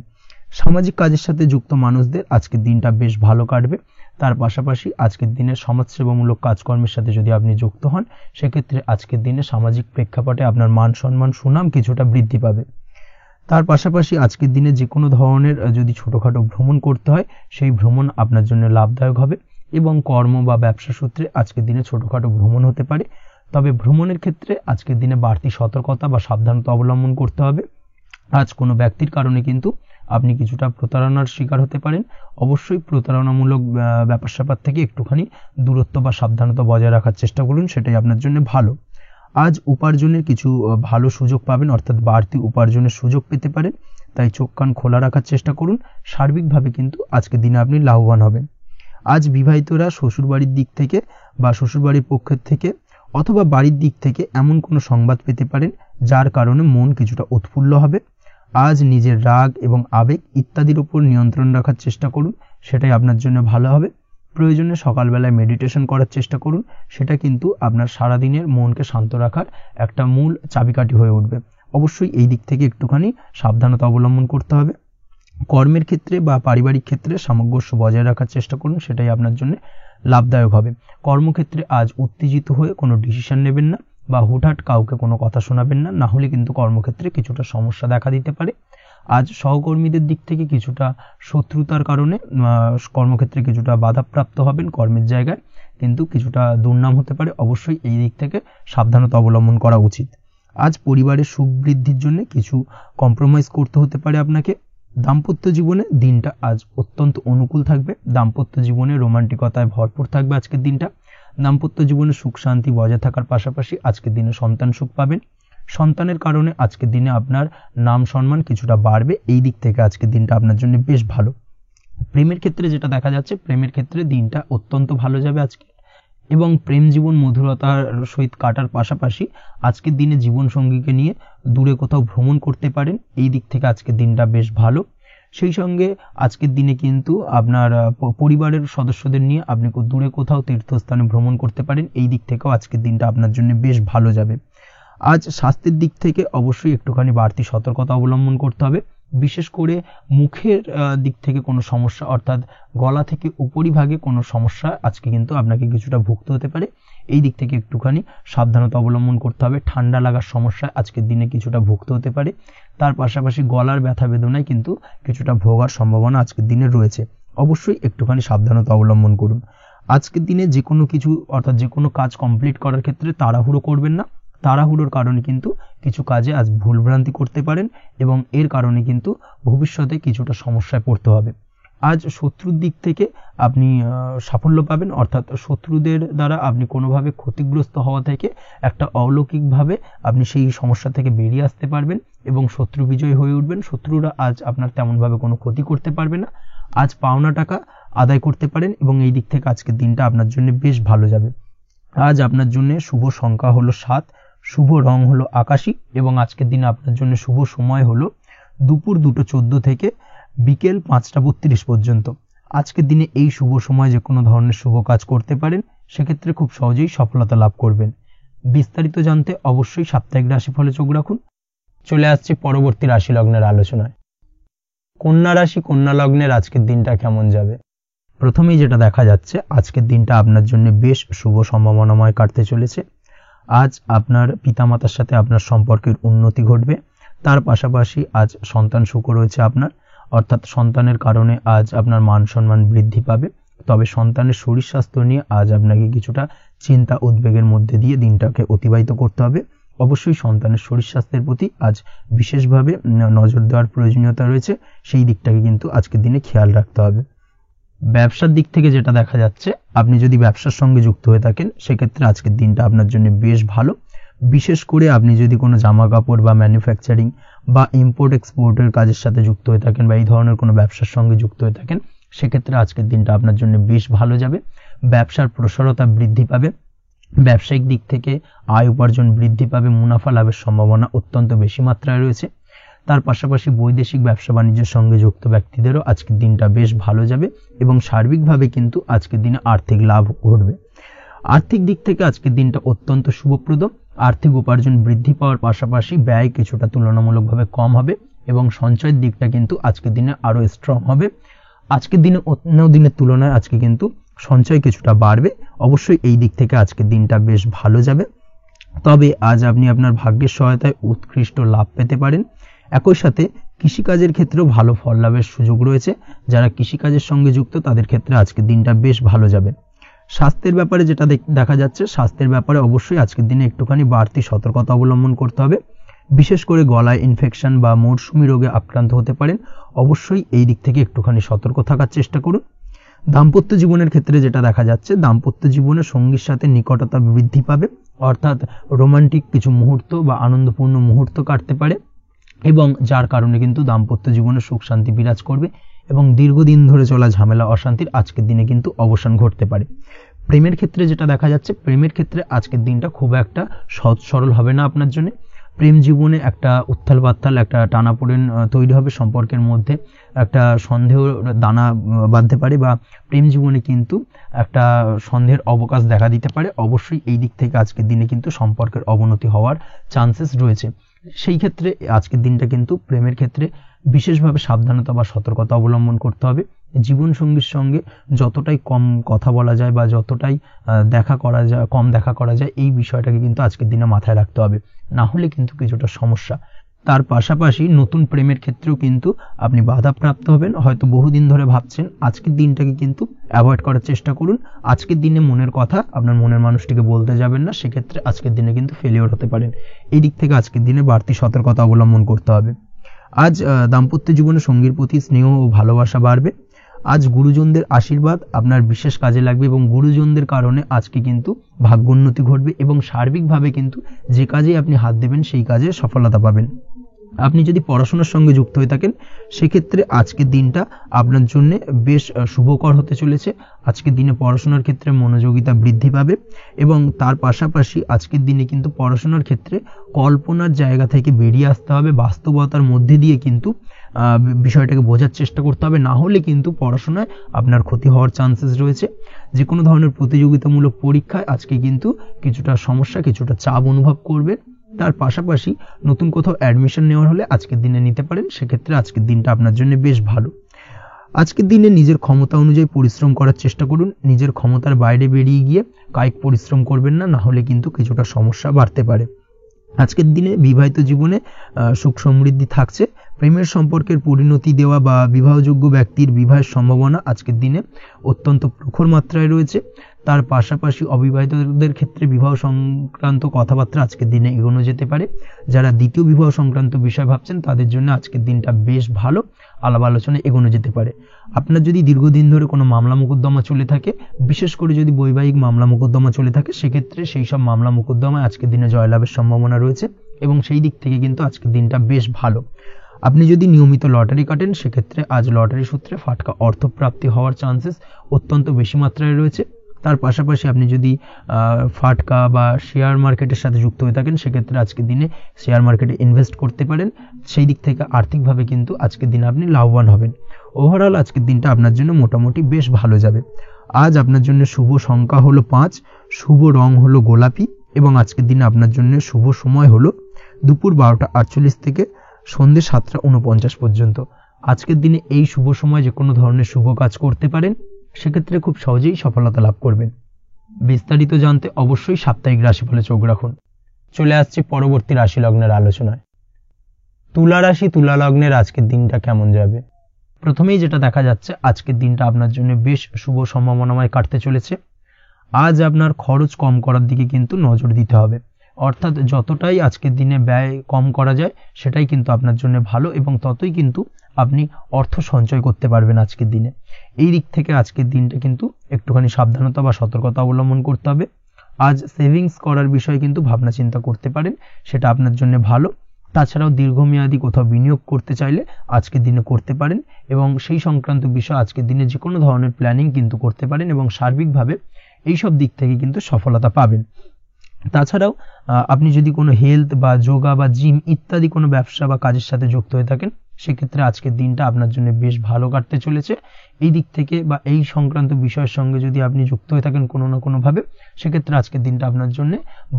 সামাজিক কাজের সাথে যুক্ত মানুষদের আজকের দিনটা বেশ ভালো কাটবে। তার পাশাপাশি আজকের দিনে সমাজসেবামূলক কাজকর্মের সাথে যদি আপনি যুক্ত হন, সেক্ষেত্রে আজকের দিনে সামাজিক প্রেক্ষাপটে আপনার মান সম্মান, সুনাম কিছুটা বৃদ্ধি পাবে। তার পাশাপাশি আজকের দিনে যে কোনো ধরনের যদি ছোটোখাটো ভ্রমণ করতে হয়, সেই ভ্রমণ আপনার জন্য লাভদায়ক হবে এবং কর্ম বা ব্যবসা সূত্রে আজকের দিনে ছোটোখাটো ভ্রমণ হতে পারে। তবে ভ্রমণের ক্ষেত্রে আজকের দিনে বাড়তি সতর্কতা বা সাবধানতা অবলম্বন করতে হবে। আজ কোনো ব্যক্তির কারণে কিন্তু আপনি কিছুটা প্রতারণার শিকার হতে পারেন। অবশ্যই প্রতারণামূলক ব্যাপার স্যাপার থেকে একটুখানি দূরত্ব বা সাবধানতা বজায় রাখার চেষ্টা করুন, সেটাই আপনার জন্য ভালো। আজ উপার্জনের কিছু ভালো সুযোগ পাবেন, অর্থাৎ বাড়তি উপার্জনের সুযোগ পেতে পারেন, তাই চোখ কান খোলা রাখার চেষ্টা করুন। সার্বিকভাবে কিন্তু আজকের দিনে আপনি লাভবান হবেন। আজ বিবাহিতরা শ্বশুরবাড়ির দিক থেকে বা শ্বশুরবাড়ির পক্ষের থেকে অথবা বাড়ির দিক থেকে এমন কোনো সংবাদ পেতে পারেন, যার কারণে মন কিছুটা উৎফুল্ল হবে। আজ নিজের রাগ এবং আবেগ ইত্যাদির উপর নিয়ন্ত্রণ রাখার চেষ্টা করুন, সেটাই আপনার জন্য ভালো হবে। প্রয়োজনে সকালবেলায় মেডিটেশন করার চেষ্টা করুন, সেটা কিন্তু আপনার সারাদিনের মনকে শান্ত রাখার একটা মূল চাবিকাঠি হয়ে উঠবে। অবশ্যই এই দিক থেকে একটুখানি সাবধানতা অবলম্বন করতে হবে। কর্মের ক্ষেত্রে বা পারিবারিক ক্ষেত্রে সামঞ্জস্য বজায় রাখার চেষ্টা করুন, সেটাই আপনার জন্য লাভদায়ক হবে। কর্মক্ষেত্রে আজ উত্তেজিত হয়ে কোনো ডিসিশন নেবেন না বা হুটহাট কাউকে কোনো কথা শোনাবেন না, না হলে কিন্তু কর্মক্ষেত্রে কিছুটা সমস্যা দেখা দিতে পারে। আজ সহকর্মীদের দিক থেকে কিছুটা শত্রুতার কারণে কর্মক্ষেত্রে কিছুটা বাধাপ্রাপ্ত হবেন, কর্মের জায়গায় কিন্তু কিছুটা দুর্নাম হতে পারে। অবশ্যই এই দিক থেকে সাবধানতা অবলম্বন করা উচিত। আজ পরিবারের সুখ বৃদ্ধির জন্য কিছু কম্প্রোমাইজ করতে হতে পারে আপনাকে। দাম্পত্য জীবনে দিনটা আজ অত্যন্ত অনুকূল থাকবে। দাম্পত্য জীবনে রোমান্টিকতায় ভরপুর থাকবে আজকের দিনটা। দাম্পত্য জীবনে সুখ শান্তি বজায় থাকার পাশাপাশি আজকের দিনে সন্তান সুখ পাবেন। সন্তানের কারণে আজকের দিনে আপনার নাম সম্মান কিছুটা বাড়বে। এই দিক থেকে আজকের দিনটা আপনার জন্য বেশ ভালো। প্রেমের ক্ষেত্রে যেটা দেখা যাচ্ছে, প্রেমের ক্ষেত্রে দিনটা অত্যন্ত ভালো যাবে আজকে, এবং প্রেম জীবন মধুরতার সহিত কাটার পাশাপাশি আজকের দিনে জীবন সঙ্গীকে নিয়ে দূরে কোথাও ভ্রমণ করতে পারেন। এই দিক থেকে আজকের দিনটা বেশ ভালো। সেই সঙ্গে আজকের দিনে কিন্তু আপনার পরিবারের সদস্যদের নিয়ে আপনি দূরে কোথাও তীর্থস্থানে ভ্রমণ করতে পারেন। এই দিক থেকেও আজকের দিনটা আপনার জন্য বেশ ভালো যাবে। আজ স্বাস্থ্যের দিক থেকে অবশ্যই একটুখানি বাড়তি সতর্কতা অবলম্বন করতে হবে। বিশেষ করে মুখের দিক থেকে কোনো সমস্যা, অর্থাৎ গলা থেকে উপরিভাগে কোনো সমস্যা আজকে কিন্তু আপনাকে কিছুটা ভুগতে হতে পারে। এই দিক থেকে একটুখানি সাবধানতা অবলম্বন করতে হবে। ঠান্ডা লাগার সমস্যা আজকের দিনে কিছুটা ভুগতে হতে পারে। তার পাশাপাশি গলার ব্যথা বেদনায় কিন্তু কিছুটা ভোগার সম্ভাবনা আজকের দিনে রয়েছে। অবশ্যই একটুখানি সাবধানতা অবলম্বন করুন। আজকের দিনে যে কোনো কিছু, অর্থাৎ যে কোনো কাজ কমপ্লিট করার ক্ষেত্রে তাড়াহুড়ো করবেন না। তাড়াহুড়োর কারণে কিন্তু কিছু কাজে আজ ভুলভ্রান্তি করতে পারেন এবং এর কারণে কিন্তু ভবিষ্যতে কিছুটা সমস্যায় পড়তে হবে। আজ শত্রুর দিক থেকে আপনি সাফল্য পাবেন, অর্থাৎ শত্রুদের দ্বারা আপনি কোনোভাবে ক্ষতিগ্রস্ত হওয়া থেকে একটা অলৌকিকভাবে আপনি সেই সমস্যা থেকে বেরিয়ে আসতে পারবেন এবং শত্রু বিজয়ী হয়ে উঠবেন। শত্রুরা আজ আপনার তেমনভাবে কোনো ক্ষতি করতে পারবে না। আজ পাওনা টাকা আদায় করতে পারেন এবং এই দিক থেকে আজকের দিনটা আপনার জন্য বেশ ভালো যাবে। আজ আপনার জন্য শুভ সংখ্যা হলো 7, শুভ রং হলো আকাশী এবং আজকের দিনে আপনার জন্য শুভ সময় হলো দুপুর 2:14 থেকে বিকেল 5:32 পর্যন্ত। আজকের দিনে এই শুভ সময় যে কোনো ধরনের শুভ কাজ করতে পারেন, সেক্ষেত্রে খুব সহজেই সফলতা লাভ করবেন। বিস্তারিত জানতে অবশ্যই সাপ্তাহিক রাশিফলে চোখ রাখুন। চলে আসছে পরবর্তী রাশি লগ্নের আলোচনায়। কন্যা রাশি, কন্যা লগ্নের আজকের দিনটা কেমন যাবে? প্রথমেই যেটা দেখা যাচ্ছে, আজকের দিনটা আপনার জন্য বেশ শুভ সম্ভাবনাময় কাটতে চলেছে। আজ আপনার পিতামাতার সাথে আপনার সম্পর্কের উন্নতি ঘটবে। তার পাশাপাশি আজ সন্তান সুখ রয়েছে আপনার, অর্থাৎ সন্তানের কারণে আজ আপনার মান সম্মান বৃদ্ধি পাবে। তবে সন্তানের শরীর স্বাস্থ্য নিয়ে আজ আপনাকে কিছুটা চিন্তা উদ্বেগের মধ্যে দিয়ে দিনটাকে অতিবাহিত করতে হবে। অবশ্যই সন্তানের শরীর স্বাস্থ্যের প্রতি আজ বিশেষভাবে নজর দেওয়ার প্রয়োজনীয়তা রয়েছে। সেই দিকটাকে কিন্তু আজকের দিনে খেয়াল রাখতে হবে। ব্যবসার দিক থেকে যেটা দেখা যাচ্ছে, আপনি যদি ব্যবসার সঙ্গে যুক্ত হয়ে থাকেন, সেক্ষেত্রে আজকের দিনটা আপনার জন্য বেশ ভালো। বিশেষ করে আপনি যদি কোনো জামা কাপড় বা ম্যানুফ্যাকচারিং বা ইম্পোর্ট এক্সপোর্টের কাজের সাথে যুক্ত হয়ে থাকেন বা এই ধরনের কোনো ব্যবসার সঙ্গে যুক্ত হয়ে থাকেন, সেক্ষেত্রে আজকের দিনটা আপনার জন্য বেশ ভালো যাবে। ব্যবসার প্রসারতা বৃদ্ধি পাবে। ব্যবসায়িক দিক থেকে আয় উপার্জন বৃদ্ধি পাবে। মুনাফা লাভের সম্ভাবনা অত্যন্ত বেশি মাত্রায় রয়েছে। তার পাশাপাশি বৈদেশিক ব্যবসা বাণিজ্যের সঙ্গে যুক্ত ব্যক্তিদেরও আজকের দিনটা বেশ ভালো যাবে এবং সার্বিকভাবে কিন্তু আজকের দিনে আর্থিক লাভ ঘটবে। আর্থিক দিক থেকে আজকের দিনটা অত্যন্ত শুভপ্রদ। আর্থিক উপার্জন বৃদ্ধি পাওয়ার পাশাপাশি ব্যয় কিছুটা তুলনামূলকভাবে কম হবে এবং সঞ্চয়ের দিকটা কিন্তু আজকের দিনে আরো স্ট্রং হবে। আজকের দিনে অন্য দিনের তুলনায় আজকে কিন্তু সঞ্চয় কিছুটা বাড়বে। অবশ্যই এই দিক থেকে আজকের দিনটা বেশ ভালো যাবে। তবে আজ আপনি আপনার ভাগ্যের সহায়তায় উৎকৃষ্ট লাভ পেতে পারেন। একই সাথে কৃষিকাজের ক্ষেত্রেও ভালো ফল লাভের সুযোগ রয়েছে। যারা কৃষিকাজের সঙ্গে যুক্ত তাদের ক্ষেত্রে আজকের দিনটা বেশ ভালো যাবে। স্বাস্থ্যের ব্যাপারে যেটা দেখা যাচ্ছে, স্বাস্থ্যের ব্যাপারে অবশ্যই আজকের দিনে একটুখানি বাড়তি সতর্কতা অবলম্বন করতে হবে। বিশেষ করে গলায় ইনফেকশন বা মৌসুমী রোগে আক্রান্ত হতে পারেন। অবশ্যই এই দিক থেকে একটুখানি সতর্ক থাকার চেষ্টা করুন। দাম্পত্য জীবনের ক্ষেত্রে যেটা দেখা যাচ্ছে, দাম্পত্য জীবনে সঙ্গীর সাথে নিকটতা বৃদ্ধি পাবে, অর্থাৎ রোমান্টিক কিছু মুহূর্ত বা আনন্দপূর্ণ মুহূর্ত কাটতে পারে এবং যার কারণে কিন্তু দাম্পত্য জীবনে সুখ শান্তি বিরাজ করবে এবং দীর্ঘদিন ধরে চলা ঝামেলা অশান্তির আজকের দিনে কিন্তু অবসান ঘটতে পারে। প্রেমের ক্ষেত্রে যেটা দেখা যাচ্ছে, প্রেমের ক্ষেত্রে আজকের দিনটা খুব একটা সহজ সরল হবে না আপনার জন্য। প্রেম জীবনে একটা উত্থাল পাত্তাল, একটা টানাপোড়েন তৈরি হবে সম্পর্কের মধ্যে, একটা সন্দেহ দানা বাঁধতে পারে বা প্রেম জীবনে কিন্তু একটা সন্দেহের অবকাশ দেখা দিতে পারে। অবশ্যই এই দিক থেকে আজকের দিনে কিন্তু সম্পর্কের অবনতি হওয়ার চান্সেস রয়েছে। সেই ক্ষেত্রে আজকের দিনটা কিন্তু প্রেমের ক্ষেত্রে বিশেষভাবে সাবধানতা বা সতর্কতা অবলম্বন করতে হবে। জীবন সঙ্গীর সঙ্গে যতটাই কম কথা বলা যায় বা যতটাই কম দেখা করা যায়, এই বিষয়টাকে কিন্তু আজকের দিনে মাথায় রাখতে হবে, না হলে কিন্তু কিছুটা সমস্যা। তার পাশাপাশি নতুন প্রেমের ক্ষেত্রেও কিন্তু আপনি বাধাপ্রাপ্ত হবেন। হয়তো বহুদিন ধরে ভাবছেন, আজকের দিনটাকে কিন্তু অ্যাভয়েড করার চেষ্টা করুন। আজকের দিনে মনের কথা আপনার মনের মানুষটিকে বলতে যাবেন না, সেক্ষেত্রে আজকের দিনে কিন্তু ফেলিওর হতে পারেন। এই দিক থেকে আজকের দিনে বাড়তি সতর্কতা অবলম্বন করতে হবে। আজ দাম্পত্য জীবনে সঙ্গীর প্রতি স্নেহ ও ভালোবাসা বাড়বে। আজ গুরুজনদের আশীর্বাদ আপনার বিশেষ কাজে লাগবে এবং গুরুজনদের কারণে আজকে কিন্তু ভাগ্যোন্নতি ঘটবে এবং সার্বিকভাবে কিন্তু যে কাজে আপনি হাত দেবেন সেই কাজে সফলতা পাবেন। আপনি যদি পড়াশোনার সঙ্গে যুক্ত হয়ে থাকেন, সেক্ষেত্রে আজকের দিনটা আপনার জন্য বেশ শুভকর হতে চলেছে। আজকের দিনে পড়াশোনার ক্ষেত্রে মনোযোগিতা বৃদ্ধি পাবে এবং তার পাশাপাশি আজকের দিনে কিন্তু পড়াশোনার ক্ষেত্রে কল্পনার জায়গা থেকে বেরিয়ে আসতে হবে, বাস্তবতার মধ্যে দিয়ে কিন্তু বিষয়টাকে বোঝার চেষ্টা করতে হবে, না হলে কিন্তু পড়াশোনায় আপনার ক্ষতি হওয়ার চান্সেস রয়েছে। যে কোনো ধরনের প্রতিযোগিতামূলক পরীক্ষায় আজকে কিন্তু কিছুটা সমস্যা, কিছুটা চাপ অনুভব করবে। তার পাশাপাশি নতুন কোথাও অ্যাডমিশন নেওয়ার হলে আজকের দিনে নিতে পারেন, সেক্ষেত্রে আজকের দিনটা আপনার জন্য বেশ ভালো। আজকের দিনে নিজের ক্ষমতা অনুযায়ী পরিশ্রম করার চেষ্টা করুন। নিজের ক্ষমতার বাইরে বেরিয়ে গিয়ে কায়িক পরিশ্রম করবেন না, না হলে কিন্তু কিছুটা সমস্যা বাড়তে পারে। আজকের দিনে বিবাহিত জীবনে সুখ সমৃদ্ধি থাকছে। প্রেমের সম্পর্কের পরিণতি দেওয়া বা বিবাহযোগ্য ব্যক্তির বিবাহের সম্ভাবনা আজকের দিনে অত্যন্ত প্রখর মাত্রায় রয়েছে। তার পাশাপাশি অবিবাহিতদের ক্ষেত্রে বিবাহ সংক্রান্ত কথাবার্তা আজকের দিনে এগোনো যেতে পারে। যারা দ্বিতীয় বিবাহ সংক্রান্ত বিষয় ভাবছেন তাদের জন্য আজকের দিনটা বেশ ভালো, আলাপ আলোচনা এগোনো যেতে পারে। আপনার যদি দীর্ঘদিন ধরে কোনো মামলা মোকদ্দমা চলে থাকে, বিশেষ করে যদি বৈবাহিক মামলা মোকদ্দমা চলে থাকে, সেক্ষেত্রে সেই সব মামলা মোকদ্দমায় আজকের দিনে জয়লাভের সম্ভাবনা রয়েছে এবং সেই দিক থেকে কিন্তু আজকের দিনটা বেশ ভালো। আপনি যদি নিয়মিত লটারি কাটেন, সেক্ষেত্রে আজ লটারি সূত্রে ফাটকা অর্থপ্রাপ্তি হওয়ার চান্সেস অত্যন্ত বেশি মাত্রায় রয়েছে। তার পাশাপাশি আপনি যদি ফাটকা বা শেয়ার মার্কেটের সাথে যুক্ত হয়ে থাকেন, সেক্ষেত্রে আজকের দিনে শেয়ার মার্কেটে ইনভেস্ট করতে পারেন। সেই দিক থেকে আর্থিকভাবে কিন্তু আজকের দিনে আপনি লাভবান হবেন। ওভারঅল আজকের দিনটা আপনার জন্য মোটামুটি বেশ ভালো যাবে। আজ আপনার জন্য শুভ সংখ্যা হলো 5, শুভ রং হলো গোলাপি এবং আজকের দিনে আপনার জন্য শুভ সময় হলো দুপুর 12:48 থেকে সন্ধ্যে 7:49 পর্যন্ত। আজকের দিনে এই শুভ সময় যে কোনো ধরনের শুভ কাজ করতে পারেন, সেক্ষেত্রে খুব সহজেই সফলতা লাভ করবেন। বিস্তারিত জানতে অবশ্যই সাপ্তাহিক রাশিফলে চোখ রাখুন। চলে আসছি পরবর্তী রাশি লগ্নের আলোচনায়। তুলা রাশি, তুলা লগ্নের আজকের দিনটা কেমন যাবে? প্রথমেই যেটা দেখা যাচ্ছে, আজকের দিনটা আপনার জন্য বেশ শুভ সম্ভাবনাময় কাটতে চলেছে। আজ আপনার খরচ কম করার দিকে কিন্তু নজর দিতে হবে, অর্থাৎ যতটাই আজকের দিনে ব্যয় কম করা যায় সেটাই কিন্তু আপনার জন্য ভালো এবং ততই কিন্তু আপনি অর্থ সঞ্চয় করতে পারবেন আজকের দিনে। এই দিক থেকে আজকের দিনটা কিন্তু একটুখানি সাবধানতা বা সতর্কতা অবলম্বন করতে হবে। আজ সেভিংস করার বিষয়ে কিন্তু ভাবনা চিন্তা করতে পারেন, সেটা আপনার জন্য ভালো। তাছাড়াও দীর্ঘমেয়াদী কোথাও বিনিয়োগ করতে চাইলে আজকের দিনে করতে পারেন এবং সেই সংক্রান্ত বিষয় আজকের দিনে যে কোনো ধরনের প্ল্যানিং কিন্তু করতে পারেন এবং সার্বিকভাবে এইসব দিক থেকে কিন্তু সফলতা পাবেন। তাছাড়াও আপনি যদি কোনো হেলথ বা যোগা বা জিম ইত্যাদি কোনো ব্যবসা বা কাজের সাথে যুক্ত হয়ে থাকেন, সেক্ষেত্রে আজকের দিনটা আপনার জন্য বেশ ভালো কাটতে চলেছে। এই দিক থেকে বা এই সংক্রান্ত বিষয়ের সঙ্গে যদি আপনি যুক্ত হয়ে থাকেন কোনো না কোনোভাবে, সেক্ষেত্রে আজকের দিনটা আপনার জন্য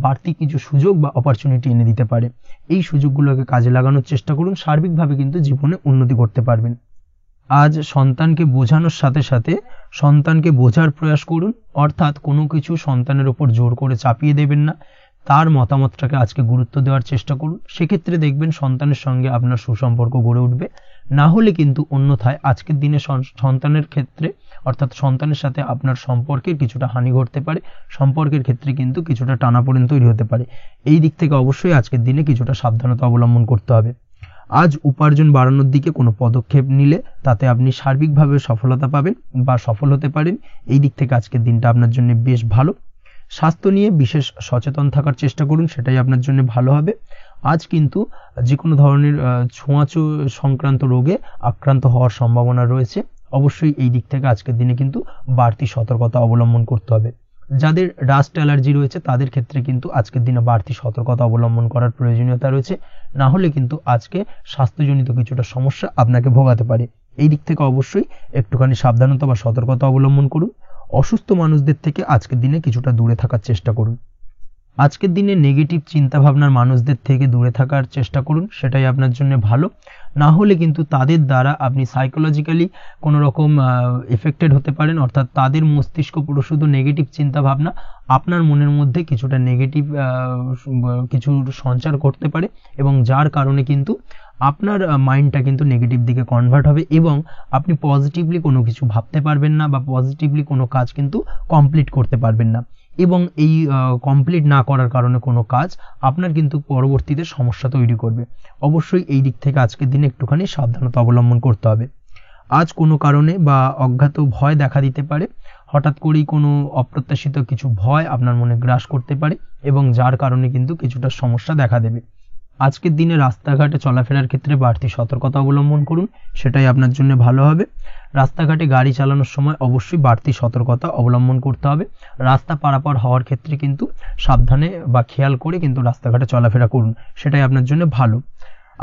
বাড়তি কিছু সুযোগ বা অপরচুনিটি এনে দিতে পারে। এই সুযোগগুলোকে কাজে লাগানোর চেষ্টা করুন, সার্বিকভাবে কিন্তু জীবনে উন্নতি করতে পারবেন। আজ সন্তানকে বোঝানোর সাথে সাথে সন্তানকে বোঝার প্রয়াস করুন, অর্থাৎ কোনো কিছু সন্তানের ওপর জোর করে চাপিয়ে দেবেন না, তার মতামতটাকে আজকে গুরুত্ব দেওয়ার চেষ্টা করুন। সেক্ষেত্রে দেখবেন সন্তানের সঙ্গে আপনার সুসম্পর্ক গড়ে উঠবে। না হলে কিন্তু অন্যথায় আজকের দিনে সন্তানের ক্ষেত্রে অর্থাৎ সন্তানের সাথে আপনার সম্পর্কের কিছুটা হানি ঘটতে পারে, সম্পর্কের ক্ষেত্রে কিন্তু কিছুটা টানাপোড়েন তৈরি হতে পারে। এই দিক থেকে অবশ্যই আজকের দিনে কিছুটা সাবধানতা অবলম্বন করতে হবে। আজ উপার্জন বাড়ানোর দিকে কোনো পদক্ষেপ নিলে তাতে আপনি সার্বিকভাবে সফলতা পাবেন বা সফল হতে পারেন। এই দিক থেকে আজকের দিনটা আপনার জন্য বেশ ভালো। স্বাস্থ্য নিয়ে বিশেষ সচেতন থাকার চেষ্টা করুন, সেটাই আপনার জন্য ভালো হবে। আজ কিন্তু যে কোনো ধরনের ছোঁয়াচে সংক্রান্ত রোগে আক্রান্ত হওয়ার সম্ভাবনা রয়েছে। অবশ্যই এই দিক থেকে আজকের দিনে কিন্তু বাড়তি সতর্কতা অবলম্বন করতে হবে। যাদের ডাস্ট অ্যালার্জি রয়েছে তাদের ক্ষেত্রে কিন্তু আজকের দিনে বাড়তি সতর্কতা অবলম্বন করার প্রয়োজনীয়তা রয়েছে, না হলে কিন্তু আজকে স্বাস্থ্যজনিত কিছুটা সমস্যা আপনাকে ভোগাতে পারে। এই দিক থেকে অবশ্যই একটুখানি সাবধানতা বা সতর্কতা অবলম্বন করুন। অসুস্থ মানুষদের থেকে আজকের দিনে কিছুটা দূরে থাকার চেষ্টা করুন। আজকের দিনে নেগেটিভ চিন্তা ভাবনার মানুষদের থেকে দূরে থাকার চেষ্টা করুন, সেটাই আপনার জন্য ভালো। না হলে কিন্তু তাদের দ্বারা আপনি সাইকোলজিক্যালি কোনো রকম এফেক্টেড হতে পারেন, অর্থাৎ তাদের মস্তিষ্ক পুরো শুধু নেগেটিভ চিন্তা ভাবনা আপনার মনের মধ্যে কিছুটা নেগেটিভ কিছু সঞ্চার করতে পারে, এবং যার কারণে কিন্তু আপনার মাইন্ডটা কিন্তু নেগেটিভ দিকে কনভার্ট হবে এবং আপনি পজিটিভলি কোনো কিছু ভাবতে পারবেন না বা পজিটিভলি কোনো কাজ কিন্তু কমপ্লিট করতে পারবেন না, এবং এই কমপ্লিট না করার কারণে কোনো কাজ আপনার কিন্তু পরবর্তীতে সমস্যা তৈরি করবে। অবশ্যই এই দিক থেকে আজকের দিনে একটুখানি সাবধানতা অবলম্বন করতে হবে। আজ কোনো কারণে বা অজ্ঞাত ভয় দেখা দিতে পারে, হঠাৎ করেই কোনো অপ্রত্যাশিত কিছু ভয় আপনার মনে গ্রাস করতে পারে এবং যার কারণে কিন্তু কিছুটা সমস্যা দেখা দেবে। আজকের দিনে রাস্তাঘাটে চলাফেরার ক্ষেত্রে বাড়তি সতর্কতা অবলম্বন করুন, সেটাই আপনার জন্য ভালো হবে। রাস্তাঘাটে গাড়ি চালানোর সময় অবশ্যই বাড়তি সতর্কতা অবলম্বন করতে হবে। রাস্তা পারাপার হওয়ার ক্ষেত্রে কিন্তু সাবধানে বা খেয়াল করে কিন্তু রাস্তাঘাটে চলাফেরা করুন, সেটাই আপনার জন্য ভালো।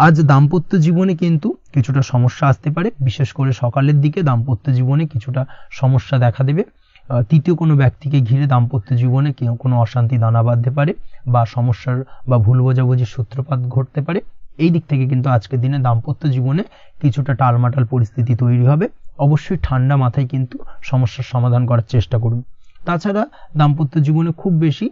আজ দাম্পত্য জীবনে কিন্তু কিছুটা সমস্যা আসতে পারে, বিশেষ করে সকালের দিকে দাম্পত্য জীবনে কিছুটা সমস্যা দেখা দেবে। তৃতীয় কোনো ব্যক্তিকে ঘিরে দাম্পত্য জীবনে কোনো অশান্তি দানা বাঁধতে পারে বা সমস্যার বা ভুল বোঝাবুঝির সূত্রপাত ঘটতে পারে। এই দিক থেকে কিন্তু আজকের দিনে দাম্পত্য জীবনে কিছুটা টালমাটাল পরিস্থিতি তৈরি হবে। অবশ্যই ঠান্ডা মাথায় কিন্তু সমস্যার সমাধান করার চেষ্টা করুন। তাছাড়া দাম্পত্য জীবনে খুব বেশি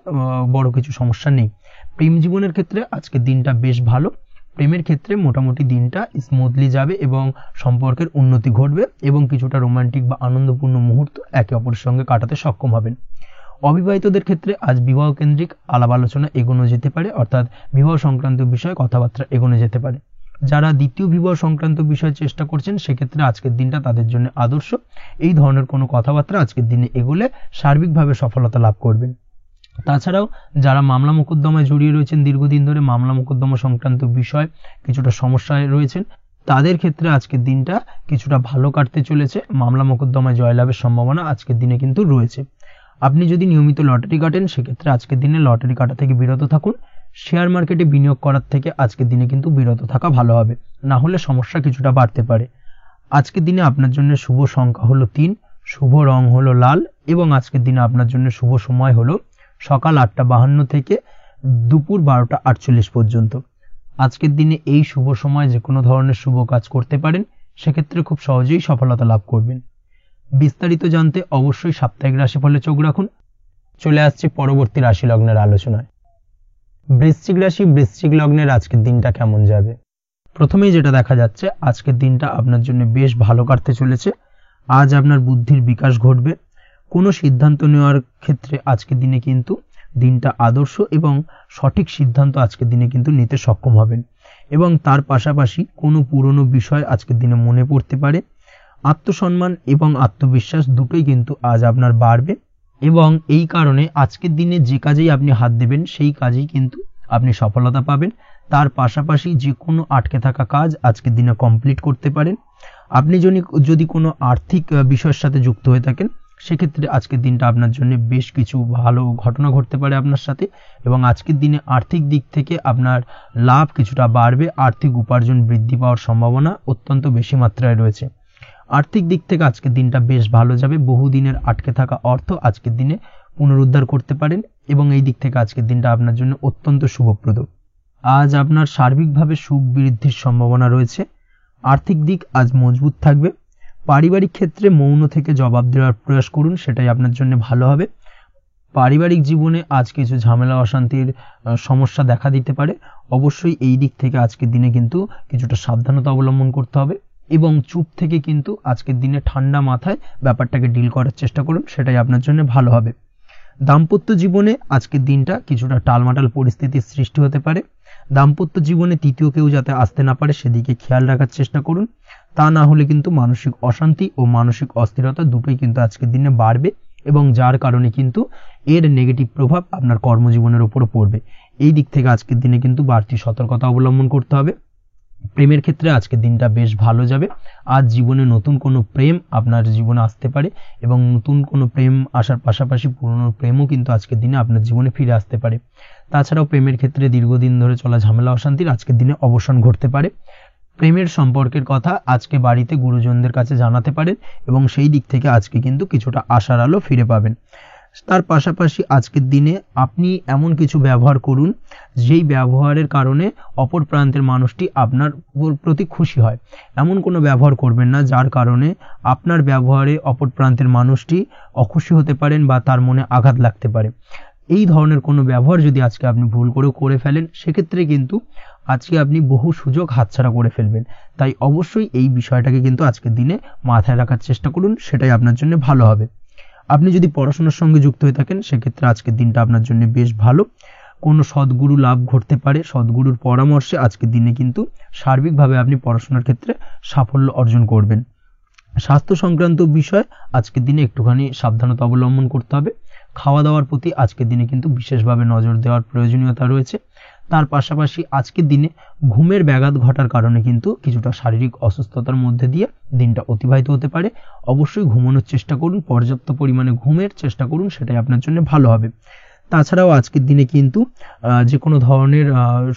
বড় কিছু সমস্যা নেই। প্রেম জীবনের ক্ষেত্রে আজকের দিনটা বেশ ভালো। প্রেমের ক্ষেত্রে মোটামুটি দিনটা স্মুথলি যাবে এবং সম্পর্কের উন্নতি ঘটবে এবং কিছুটা রোমান্টিক বা আনন্দপূর্ণ মুহূর্ত একে অপরের সঙ্গে কাটাতে সক্ষম হবেন। অবিবাহিতদের ক্ষেত্রে আজ বিবাহ কেন্দ্রিক আলাপ আলোচনা এগোনো যেতে পারে, অর্থাৎ বিবাহ সংক্রান্ত বিষয়ে কথাবার্তা এগোনো যেতে পারে। যারা দ্বিতীয় বিবাহ সংক্রান্ত বিষয়ে চেষ্টা করছেন সেক্ষেত্রে আজকের দিনটা তাদের জন্য আদর্শ। এই ধরনের কোনো কথাবার্তা আজকের দিনে এগোলে সার্বিকভাবে সফলতা লাভ করবেন। তাছাড়াও যারা মামলা মোকদ্দমায় জড়িয়ে রয়েছেন, দীর্ঘদিন ধরে মামলা মোকদ্দমা সংক্রান্ত বিষয় কিছুটা সমস্যায় রয়েছেন, তাদের ক্ষেত্রে আজকের দিনটা কিছুটা ভালো কাটতে চলেছে। মামলা মোকদ্দমায় জয়লাভের সম্ভাবনা আজকের দিনে কিন্তু রয়েছে। আপনি যদি নিয়মিত লটারি কাটেন সেক্ষেত্রে আজকের দিনে লটারি কাটা থেকে বিরত থাকুন। শেয়ার মার্কেটে বিনিয়োগ করার থেকে আজকের দিনে কিন্তু বিরত থাকা ভালো হবে, না হলে সমস্যা কিছুটা বাড়তে পারে। আজকের দিনে আপনার জন্য শুভ সংখ্যা হলো 3, শুভ রং হলো লাল এবং আজকের দিনে আপনার জন্য শুভ সময় হলো সকাল 8:52 থেকে দুপুর 12:48 পর্যন্ত। আজকের দিনে এই শুভ সময় যে কোনো ধরনের শুভ কাজ করতে পারেন, সেক্ষেত্রে খুব সহজেই সফলতা লাভ করবেন। বিস্তারিত জানতে অবশ্যই সাপ্তাহিক রাশিফলে চোখ রাখুন। চলে আসছে পরবর্তী রাশি লগ্নের আলোচনায়। বৃশ্চিক রাশি, বৃশ্চিক লগ্নের আজকের দিনটা কেমন যাবে? প্রথমেই যেটা দেখা যাচ্ছে, আজকের দিনটা আপনার জন্য বেশ ভালো কাটতে চলেছে। আজ আপনার বুদ্ধির বিকাশ ঘটবে। কোনো সিদ্ধান্ত নেওয়ার ক্ষেত্রে আজকের দিনে কিন্তু দিনটা আদর্শ এবং সঠিক সিদ্ধান্ত আজকের দিনে কিন্তু নিতে সক্ষম হবেন, এবং তার পাশাপাশি কোনো পুরনো বিষয় আজকের দিনে মনে পড়তে পারে। আত্মসম্মান এবং আত্মবিশ্বাস দুটোই কিন্তু আজ আপনার বাড়বে, এবং এই কারণে আজকের দিনে যে কাজেই আপনি হাত দেবেন সেই কাজেই কিন্তু আপনি সফলতা পাবেন। তার পাশাপাশি যে কোনো আটকে থাকা কাজ আজকের দিনে কমপ্লিট করতে পারেন। আপনি যদি কোনো আর্থিক বিষয়ের সাথে যুক্ত হয়ে থাকেন সেক্ষেত্রে আজকের দিনটা আপনার জন্য বেশ কিছু ভালো ঘটনা ঘটতে পারে আপনার সাথে, এবং আজকের দিনে আর্থিক দিক থেকে আপনার লাভ কিছুটা বাড়বে। আর্থিক উপার্জন বৃদ্ধি পাওয়ার সম্ভাবনা অত্যন্ত বেশি মাত্রায় রয়েছে। আর্থিক দিক থেকে আজকের দিনটা বেশ ভালো যাবে। বহুদিনের আটকে থাকা অর্থ আজকের দিনে পুনরুদ্ধার করতে পারেন এবং এই দিক থেকে আজকের দিনটা আপনার জন্য অত্যন্ত শুভপ্রদ। আজ আপনার সার্বিকভাবে সুখ বৃদ্ধির সম্ভাবনা রয়েছে। আর্থিক দিক আজ মজবুত থাকবে। পারিবারিক ক্ষেত্রে মৌন থেকে জবাব দেওয়ার প্রয়াস করুন, সেটাই আপনার জন্য ভালো হবে। পারিবারিক জীবনে আজ কিছু ঝামেলা অশান্তির সমস্যা দেখা দিতে পারে। অবশ্যই এই দিক থেকে আজকের দিনে কিন্তু কিছুটা সাবধানতা অবলম্বন করতে হবে এবং চুপ থেকে কিন্তু আজকের দিনে ঠান্ডা মাথায় ব্যাপারটাকে ডিল করার চেষ্টা করুন, সেটাই আপনার জন্য ভালো হবে। দাম্পত্য জীবনে আজকের দিনটা কিছুটা টালমাটাল পরিস্থিতির সৃষ্টি হতে পারে। দাম্পত্য জীবনে তৃতীয় কেউ যাতে আসতে না পারে সেদিকে খেয়াল রাখার চেষ্টা করুন, তা না হলে কিন্তু মানসিক অশান্তি ও মানসিক অস্থিরতা দুটোই কিন্তু আজকের দিনে বাড়বে এবং যার কারণে কিন্তু এর নেগেটিভ প্রভাব আপনার কর্মজীবনের উপর পড়বে। এই দিক থেকে আজকের দিনে কিন্তু বাড়তি সতর্কতা অবলম্বন করতে হবে। প্রেমের ক্ষেত্রে আজকের দিনটা বেশ ভালো যাবে। আজ জীবনে নতুন কোনো প্রেম আপনার জীবনে আসতে পারে এবং নতুন কোনো প্রেম আসার পাশাপাশি পুরনো প্রেমও কিন্তু আজকের দিনে আপনার জীবনে ফিরে আসতে পারে। তাছাড়াও প্রেমের ক্ষেত্রে দীর্ঘদিন ধরে চলা ঝামেলা অশান্তির আজকের দিনে অবসান ঘটতে পারে। প্রেমের সম্পর্কের কথা আজকে বাড়িতে গুরুজনদের কাছে জানাতে পারেন এবং সেই দিক থেকে আজকে কিন্তু কিছুটা আশার আলো ফিরে পাবেন। তার পাশাপাশি আজকের দিনে আপনি এমন কিছু ব্যবহার করুন যেই ব্যবহারের কারণে অপর প্রান্তের মানুষটি আপনার প্রতি খুশি হয়। এমন কোনো ব্যবহার করবেন না যার কারণে আপনার ব্যবহারে অপর প্রান্তের মানুষটি অখুশি হতে পারেন বা তার মনে আঘাত লাগতে পারে। এই ধরনের কোনো ব্যবহার যদি আজকে আপনি ভুল করে ফেলেন, সেক্ষেত্রে কিন্তু আজকে আপনি বহু সুযোগ হাতছাড়া করে ফেলবেন। তাই অবশ্যই এই বিষয়টাকে কিন্তু আজকের দিনে মাথায় রাখার চেষ্টা করুন, সেটাই আপনার জন্য ভালো হবে। আপনি যদি পড়াশোনার সঙ্গে যুক্ত হয়ে থাকেন, সেক্ষেত্রে আজকের দিনটা আপনার জন্য বেশ ভালো। কোনো সদ্গুরু লাভ ঘটতে পারে, সদ্গুরুর পরামর্শে আজকের দিনে কিন্তু সার্বিকভাবে আপনি পড়াশোনার ক্ষেত্রে সাফল্য অর্জন করবেন। স্বাস্থ্য সংক্রান্ত বিষয় আজকের দিনে একটুখানি সাবধানতা অবলম্বন করতে হবে। খাওয়া দাওয়ার প্রতি আজকের দিনে কিন্তু বিশেষভাবে নজর দেওয়ার প্রয়োজনীয়তা রয়েছে। তার পাশাপাশি আজকের দিনে ঘুমের ব্যাঘাত ঘটার কারণে কিন্তু কিছুটা শারীরিক অসুস্থতার মধ্যে দিয়ে দিনটা অতিবাহিত হতে পারে। অবশ্যই ঘুমানোর চেষ্টা করুন, পর্যাপ্ত পরিমাণে ঘুমের চেষ্টা করুন, সেটাই আপনার জন্য ভালো হবে। তাছাড়াও আজকের দিনে কিন্তু যে কোনো ধরনের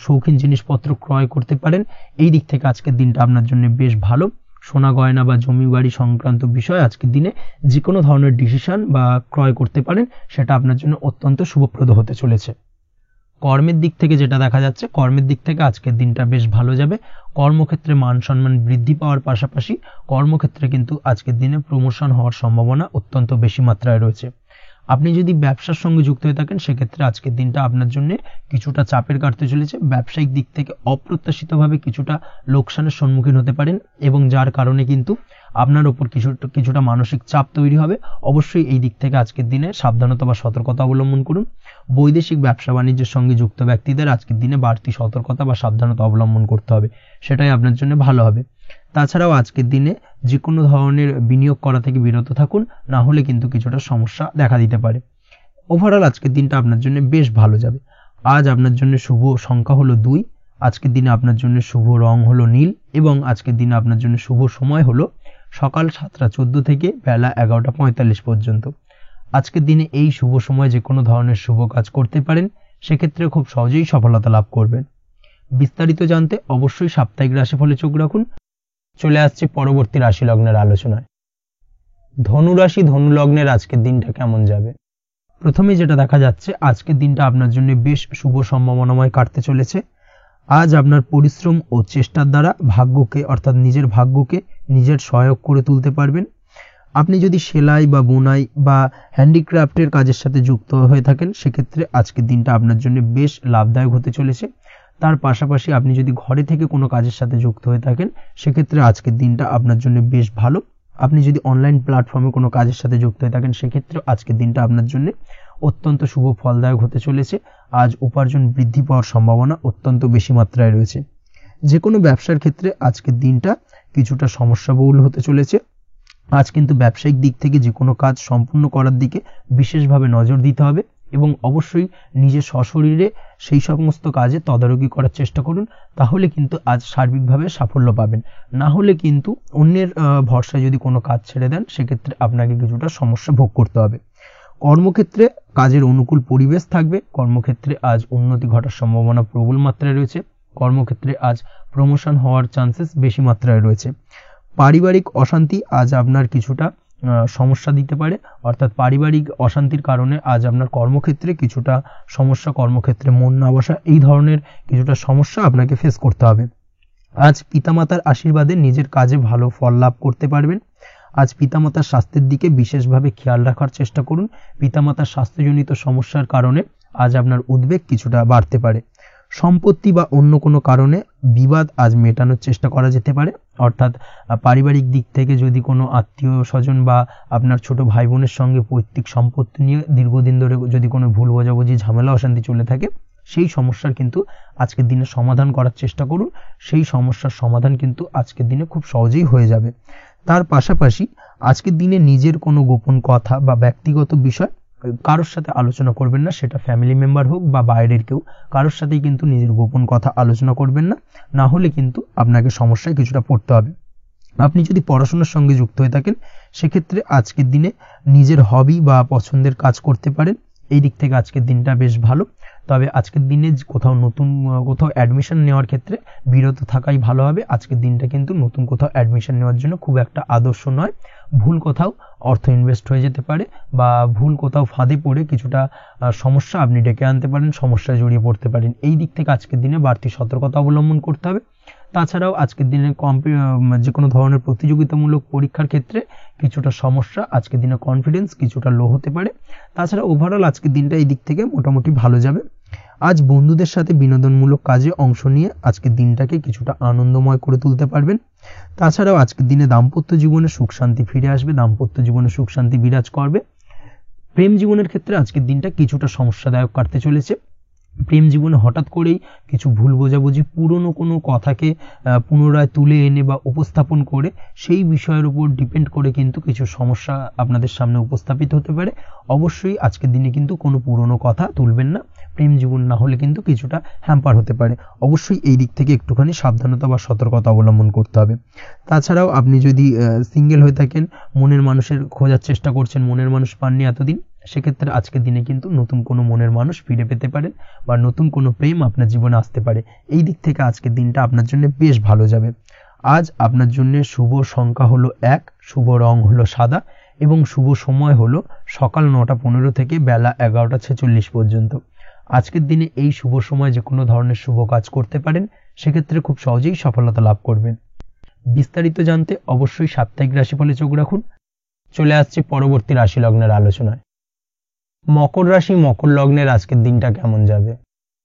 শৌখিন জিনিসপত্র ক্রয় করতে পারেন। এই দিক থেকে আজকের দিনটা আপনার জন্য বেশ ভালো। সোনা গয়না বা জমি বাড়ি সংক্রান্ত বিষয় আজকের দিনে যে কোনো ধরনের ডিসিশন বা ক্রয় করতে পারেন, সেটা আপনার জন্য অত্যন্ত শুভপ্রদ হতে চলেছে। কর্মের দিক থেকে যেটা দেখা যাচ্ছে, কর্মের দিক থেকে আজকের দিনটা বেশ ভালো যাবে। কর্মক্ষেত্রে মান সম্মান বৃদ্ধি পাওয়ার পাশাপাশি কর্মক্ষেত্রে কিন্তু আজকের দিনে প্রমোশন হওয়ার সম্ভাবনা অত্যন্ত বেশি মাত্রায় রয়েছে। আপনি যদি ব্যবসার সঙ্গে যুক্ত হয়ে থাকেন, সেক্ষেত্রে আজকের দিনটা আপনার জন্য কিছুটা চাপের কাটতে চলেছে। ব্যবসায়িক দিক থেকে অপ্রত্যাশিতভাবে কিছুটা লোকসানের সম্মুখীন হতে পারেন এবং যার কারণে কিন্তু আপনার উপর কিছুটা মানসিক চাপ তৈরি হবে। অবশ্যই এই দিক থেকে আজকের দিনে সাবধানতা বা সতর্কতা অবলম্বন করুন। বৈদেশিক ব্যবসা বাণিজ্যের সঙ্গে যুক্ত ব্যক্তিদের আজকের দিনে বাড়তি সতর্কতা বা সাবধানতা অবলম্বন করতে হবে, সেটাই আপনার জন্য ভালো হবে। তাছাড়াও আজকের দিনে যে কোনো ধরনের বিনিয়োগ করা থেকে বিরত থাকুন, না হলে কিন্তু কিছুটা সমস্যা দেখা দিতে পারে। ওভারঅল আজকের দিনটা আপনার জন্য বেশ ভালো যাবে। আজ আপনার জন্য শুভ সংখ্যা হলো 2। আজকের দিনে আপনার জন্য শুভ রং হলো নীল এবং আজকের দিনে আপনার জন্য শুভ সময় হলো সকাল 7:14 থেকে বেলা 11:45 পর্যন্ত। আজকের দিনে এই শুভ সময় যে কোনো ধরনের শুভ কাজ করতে পারেন, সেক্ষেত্রে খুব সহজেই সফলতা লাভ করবেন। বিস্তারিত জানতে অবশ্যই সাপ্তাহিক রাশিফলে চোখ রাখুন। চলে আসছে পরবর্তী রাশি লগ্নের আলোচনায়। ধনুরাশি ধনু লগ্নের আজকের দিনটা কেমন যাবে? প্রথমে যেটা দেখা যাচ্ছে, আজকের দিনটা আপনার জন্য বেশ শুভ সম্ভাবনাময় কাটতে চলেছে। আজ আপনার পরিশ্রম ও চেষ্টার দ্বারা ভাগ্যকে অর্থাৎ নিজের ভাগ্যকে নিজের সহায়ক করে তুলতে পারবেন। আপনি যদি সেলাই বা বুনাই বা হ্যান্ডিক্রাফটের কাজের সাথে যুক্ত হয়ে থাকেন, সেক্ষেত্রে আজকের দিনটা আপনার জন্য বেশ লাভদায়ক হতে চলেছে। তার পাশাপাশি আপনি যদি ঘরে থেকে কোনো কাজের সাথে যুক্ত হয়ে থাকেন, সেক্ষেত্রে আজকের দিনটা আপনার জন্য বেশ ভালো। আপনি যদি অনলাইন প্ল্যাটফর্মে কোনো কাজের সাথে যুক্ত হয়ে থাকেন, সেক্ষেত্রে আজকের দিনটা আপনার জন্য অত্যন্ত শুভ ফলদায়ক হতে চলেছে। আজ উপার্জন বৃদ্ধি পাওয়ার সম্ভাবনা অত্যন্ত বেশি মাত্রায় রয়েছে। যে কোনো ব্যবসার ক্ষেত্রে আজকের দিনটা কিছুটা সমস্যাবহুল হতে চলেছে। আজ কিন্তু ব্যবসায়িক দিক থেকে যে কোনো কাজ সম্পূর্ণ করার দিকে বিশেষভাবে নজর দিতে হবে এবং অবশ্যই নিজের সশরীরে সেই সমস্ত কাজে তদারকি করার চেষ্টা করুন, তাহলে কিন্তু আজ সার্বিকভাবে সাফল্য পাবেন। না হলে কিন্তু অন্যের ভরসায় যদি কোনো কাজ ছেড়ে দেন, সেক্ষেত্রে আপনাকে কিছুটা সমস্যা ভোগ করতে হবে। কর্মক্ষেত্রে কাজের অনুকূল পরিবেশ থাকবে। কর্মক্ষেত্রে আজ উন্নতি ঘটার সম্ভাবনা প্রবল মাত্রায় রয়েছে। কর্মক্ষেত্রে আজ প্রমোশন হওয়ার চান্সেস বেশি মাত্রায় রয়েছে। পারিবারিক অশান্তি আজ আপনার কিছুটা সমস্যা দিতে পারে, অর্থাৎ পারিবারিক অশান্তির কারণে আজ আপনার কর্মক্ষেত্রে কিছুটা সমস্যা, কর্মক্ষেত্রে মন না বসা, এই ধরনের কিছুটা সমস্যা আপনাকে ফেস করতে হবে। আজ পিতামাতার আশীর্বাদে নিজের কাজে ভালো ফল লাভ করতে পারবেন। আজ পিতামাতার স্বাস্থ্যের দিকে বিশেষভাবে খেয়াল রাখার চেষ্টা করুন। পিতামাতার স্বাস্থ্যজনিত সমস্যার কারণে আজ আপনার উদ্বেগ কিছুটা বাড়তে পারে। সম্পত্তি বা অন্য কোনো কারণে বিবাদ আজ মেটানোর চেষ্টা করা যেতে পারে, অর্থাৎ পারিবারিক দিক থেকে যদি কোনো আত্মীয় স্বজন বা আপনার ছোট ভাই বোনের সঙ্গে পৈতৃক সম্পত্তি নিয়ে দীর্ঘদিন ধরে যদি কোনো ভুল বোঝাবুঝি ঝামেলা অশান্তি চলে থাকে, সেই সমস্যার কিন্তু আজকের দিনে সমাধান করার চেষ্টা করুন। সেই সমস্যার সমাধান কিন্তু আজকের দিনে খুব সহজেই হয়ে যাবে। তার পাশাপাশি আজকের দিনে নিজের কোনো গোপন কথা বা ব্যক্তিগত বিষয় কারোর সাথে আলোচনা করবেন না, সেটা ফ্যামিলি মেম্বার হোক বা বাইরের কেউ, কারোর সাথেই কিন্তু নিজের গোপন কথা আলোচনা করবেন না, না হলে কিন্তু আপনাকে সমস্যায় কিছুটা পড়তে হবে। আপনি যদি পড়াশোনার সঙ্গে যুক্ত হয়ে থাকেন, সেক্ষেত্রে আজকের দিনে নিজের হবি বা পছন্দের কাজ করতে পারেন। এই দিক থেকে আজকের দিনটা বেশ ভালো। তবে আজকের দিনে কোথাও অ্যাডমিশন নেওয়ার ক্ষেত্রে বিরত থাকাই ভালো হবে। আজকের দিনটা কিন্তু নতুন কোথাও অ্যাডমিশন নেওয়ার জন্য খুব একটা আদর্শ নয়। ভুল কোথাও অর্থ ইনভেস্ট হয়ে যেতে পারে বা ভুল কোথাও ফাঁদে পড়ে কিছুটা সমস্যা আপনি ডেকে আনতে পারেন, সমস্যায় জড়িয়ে পড়তে পারেন। এই দিক থেকে আজকের দিনে বাড়তি সতর্কতা অবলম্বন করতে হবে। তাছাড়াও আজকের দিনে যে কোনো ধরনের প্রতিযোগিতামূলক পরীক্ষার ক্ষেত্রে কিছুটা সমস্যা, আজকের দিনে কনফিডেন্স কিছুটা লো হতে পারে। তাছাড়া ওভারঅল আজকের দিনটা এই দিক থেকে মোটামুটি ভালো যাবে। আজ বন্ধুদের সাথে বিনোদনমূলক কাজে অংশ নিয়ে আজকের দিনটাকে কিছুটা আনন্দময় করে তুলতে পারবেন। তাছাড়াও আজকের দিনে দাম্পত্য জীবনে সুখ শান্তি ফিরে আসবে, দাম্পত্য জীবনে সুখ শান্তি বিরাজ করবে। প্রেম জীবনের ক্ষেত্রে আজকের দিনটা কিছুটা সমস্যাদায়ক কাটতে চলেছে। প্রেম জীবনে হঠাৎ করেই কিছু ভুল বোঝাবুঝি, পুরনো কোনো কথাকে পুনরায় তুলে এনে বা উপস্থাপন করে সেই বিষয়ের উপর ডিপেন্ড করে কিন্তু কিছু সমস্যা আপনাদের সামনে উপস্থাপিত হতে পারে। অবশ্যই আজকের দিনে কিন্তু কোনো পুরনো কথা তুলবেন না, প্রেম জীবন না হলে কিন্তু কিছুটা হ্যাম্পার হতে পারে। অবশ্যই এই দিক থেকে একটুখানি সাবধানতা বা সতর্কতা অবলম্বন করতে হবে। তাছাড়াও আপনি যদি সিঙ্গেল হয়ে থাকেন, মনের মানুষের খোঁজার চেষ্টা করছেন, মনের মানুষ পাননি এতদিন, সেক্ষেত্রে আজকের দিনে কিন্তু নতুন কোনো মনের মানুষ ফিরে পেতে পারেন বা নতুন কোনো প্রেম আপনার জীবনে আসতে পারে। এই দিক থেকে আজকের দিনটা আপনার জন্য বেশ ভালো যাবে। আজ আপনার জন্য শুভ সংখ্যা হলো 1, শুভ রং হলো সাদা এবং শুভ সময় হলো সকাল 9:15 থেকে বেলা 11:46 পর্যন্ত। আজকের দিনে এই শুভ সময় যে কোনো ধরনের শুভ কাজ করতে পারেন, সেক্ষেত্রে খুব সহজেই সফলতা লাভ করবেন। বিস্তারিত জানতে অবশ্যই সাপ্তাহিক রাশিফলে চোখ রাখুন। চলে আসছে পরবর্তী রাশি লগ্নের আলোচনায়। মকর রাশি, মকর লগ্নের আজকের দিনটা কেমন যাবে?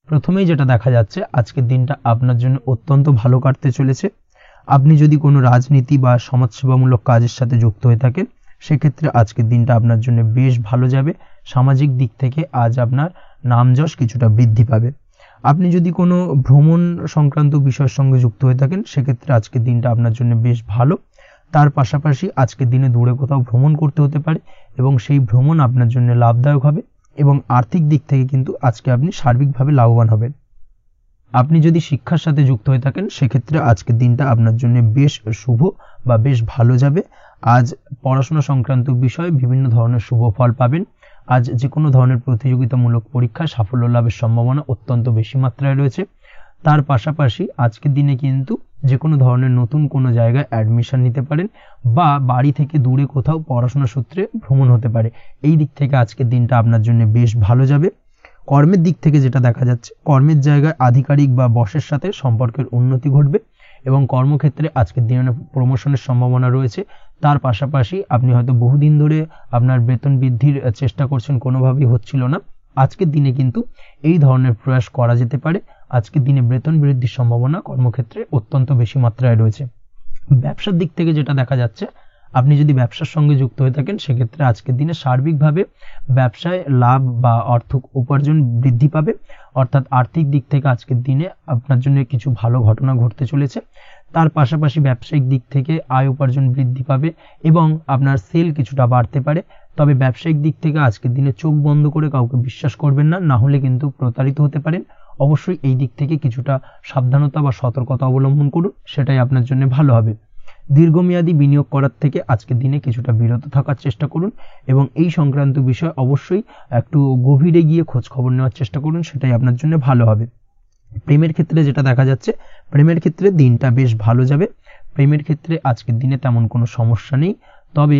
প্রথমেই যেটা দেখা যাচ্ছে, আজকের দিনটা আপনার জন্য অত্যন্ত ভালো কাটতে চলেছে। আপনি যদি কোনো রাজনীতি বা সমাজসেবামূলক কাজের সাথে যুক্ত হয়ে থাকেন, সেক্ষেত্রে আজকের দিনটা আপনার জন্য বেশ ভালো যাবে। সামাজিক দিক থেকে আজ আপনার নামযশ কিছুটা বৃদ্ধি পাবে। আপনি যদি কোনো ভ্রমণ সংক্রান্ত বিষয়ের সঙ্গে যুক্ত হয়ে থাকেন, সেক্ষেত্রে আজকের দিনটা আপনার জন্য বেশ ভালো। তার পাশাপাশি আজকের দিনে দূরে কোথাও ভ্রমণ করতে হতে পারে এবং সেই ভ্রমণ আপনার জন্য লাভদায়ক হবে এবং আর্থিক দিক থেকে কিন্তু আজকে আপনি সার্বিকভাবে লাভবান হবেন। আপনি যদি শিক্ষার সাথে যুক্ত হয়ে থাকেন, সেক্ষেত্রে আজকের দিনটা আপনার জন্য বেশ শুভ বা বেশ ভালো যাবে। আজ পড়াশোনা সংক্রান্ত বিষয়ে বিভিন্ন ধরনের শুভ ফল পাবেন। আজ যে কোনো ধরনের প্রতিযোগিতামূলক পরীক্ষায় সাফল্য লাভের সম্ভাবনা অত্যন্ত বেশি মাত্রায় রয়েছে। তার পাশাপাশি আজকের দিনে কিন্তু যে কোনো ধরনের নতুন কোনো জায়গায় অ্যাডমিশন নিতে পারেন বা বাড়ি থেকে দূরে কোথাও পড়াশোনা সূত্রে ভ্রমণ হতে পারে। এই দিক থেকে আজকের দিনটা আপনার জন্য বেশ ভালো যাবে। কর্মের দিক থেকে যেটা দেখা যাচ্ছে, কর্মের জায়গায় আধিকারিক বা বসের সাথে সম্পর্কের উন্নতি ঘটবে এবং কর্মক্ষেত্রে আজকের দিনে প্রমোশনের সম্ভাবনা রয়েছে। তার পাশাপাশি আপনি হয়তো বহুদিন ধরে আপনার বেতন বৃদ্ধির চেষ্টা করছেন, কোনোভাবেই হচ্ছিল না। আজকের দিনে কিন্তু এই ধরনের প্রয়াস করা যেতে পারে। আজকের দিনে বেতন বৃদ্ধির সম্ভাবনা কর্মক্ষেত্রে অত্যন্ত বেশি মাত্রায় রয়েছে। ব্যবসার দিক থেকে যেটা দেখা যাচ্ছে, আপনি যদি ব্যবসার সঙ্গে যুক্ত হয়ে থাকেন, সেক্ষেত্রে আজকের দিনে সার্বিকভাবে ব্যবসায় লাভ বা অর্থ উপার্জন বৃদ্ধি পাবে। অর্থাৎ আর্থিক দিক থেকে আজকের দিনে আপনার জন্য কিছু ভালো ঘটনা ঘটতে চলেছে। তার পাশাপাশি ব্যবসায়িক দিক থেকে আয় উপার্জন বৃদ্ধি পাবে এবং আপনার সেল কিছুটা বাড়তে পারে। তবে ব্যবসায়িক দিক থেকে আজকের দিনে চোখ বন্ধ করে কাউকে বিশ্বাস করবেন না, না হলে কিন্তু প্রতারিত হতে পারেন। অবশ্যই এই দিক থেকে কিছুটা সাবধানতা বা সতর্কতা অবলম্বন করুন, সেটাই আপনার জন্য ভালো হবে। দীর্ঘমেয়াদী বিনিয়োগ করার থেকে আজকের দিনে কিছুটা বিরত থাকার চেষ্টা করুন এবং এই সংক্রান্ত বিষয় অবশ্যই একটু গভীরে গিয়ে খোঁজ খবর নেওয়ার চেষ্টা করুন, সেটাই আপনার জন্য ভালো হবে। প্রেমের ক্ষেত্রে যেটা দেখা যাচ্ছে, প্রেমের ক্ষেত্রে দিনটা বেশ ভালো যাবে। প্রেমের ক্ষেত্রে আজকের দিনে তেমন কোনো সমস্যা নেই। তবে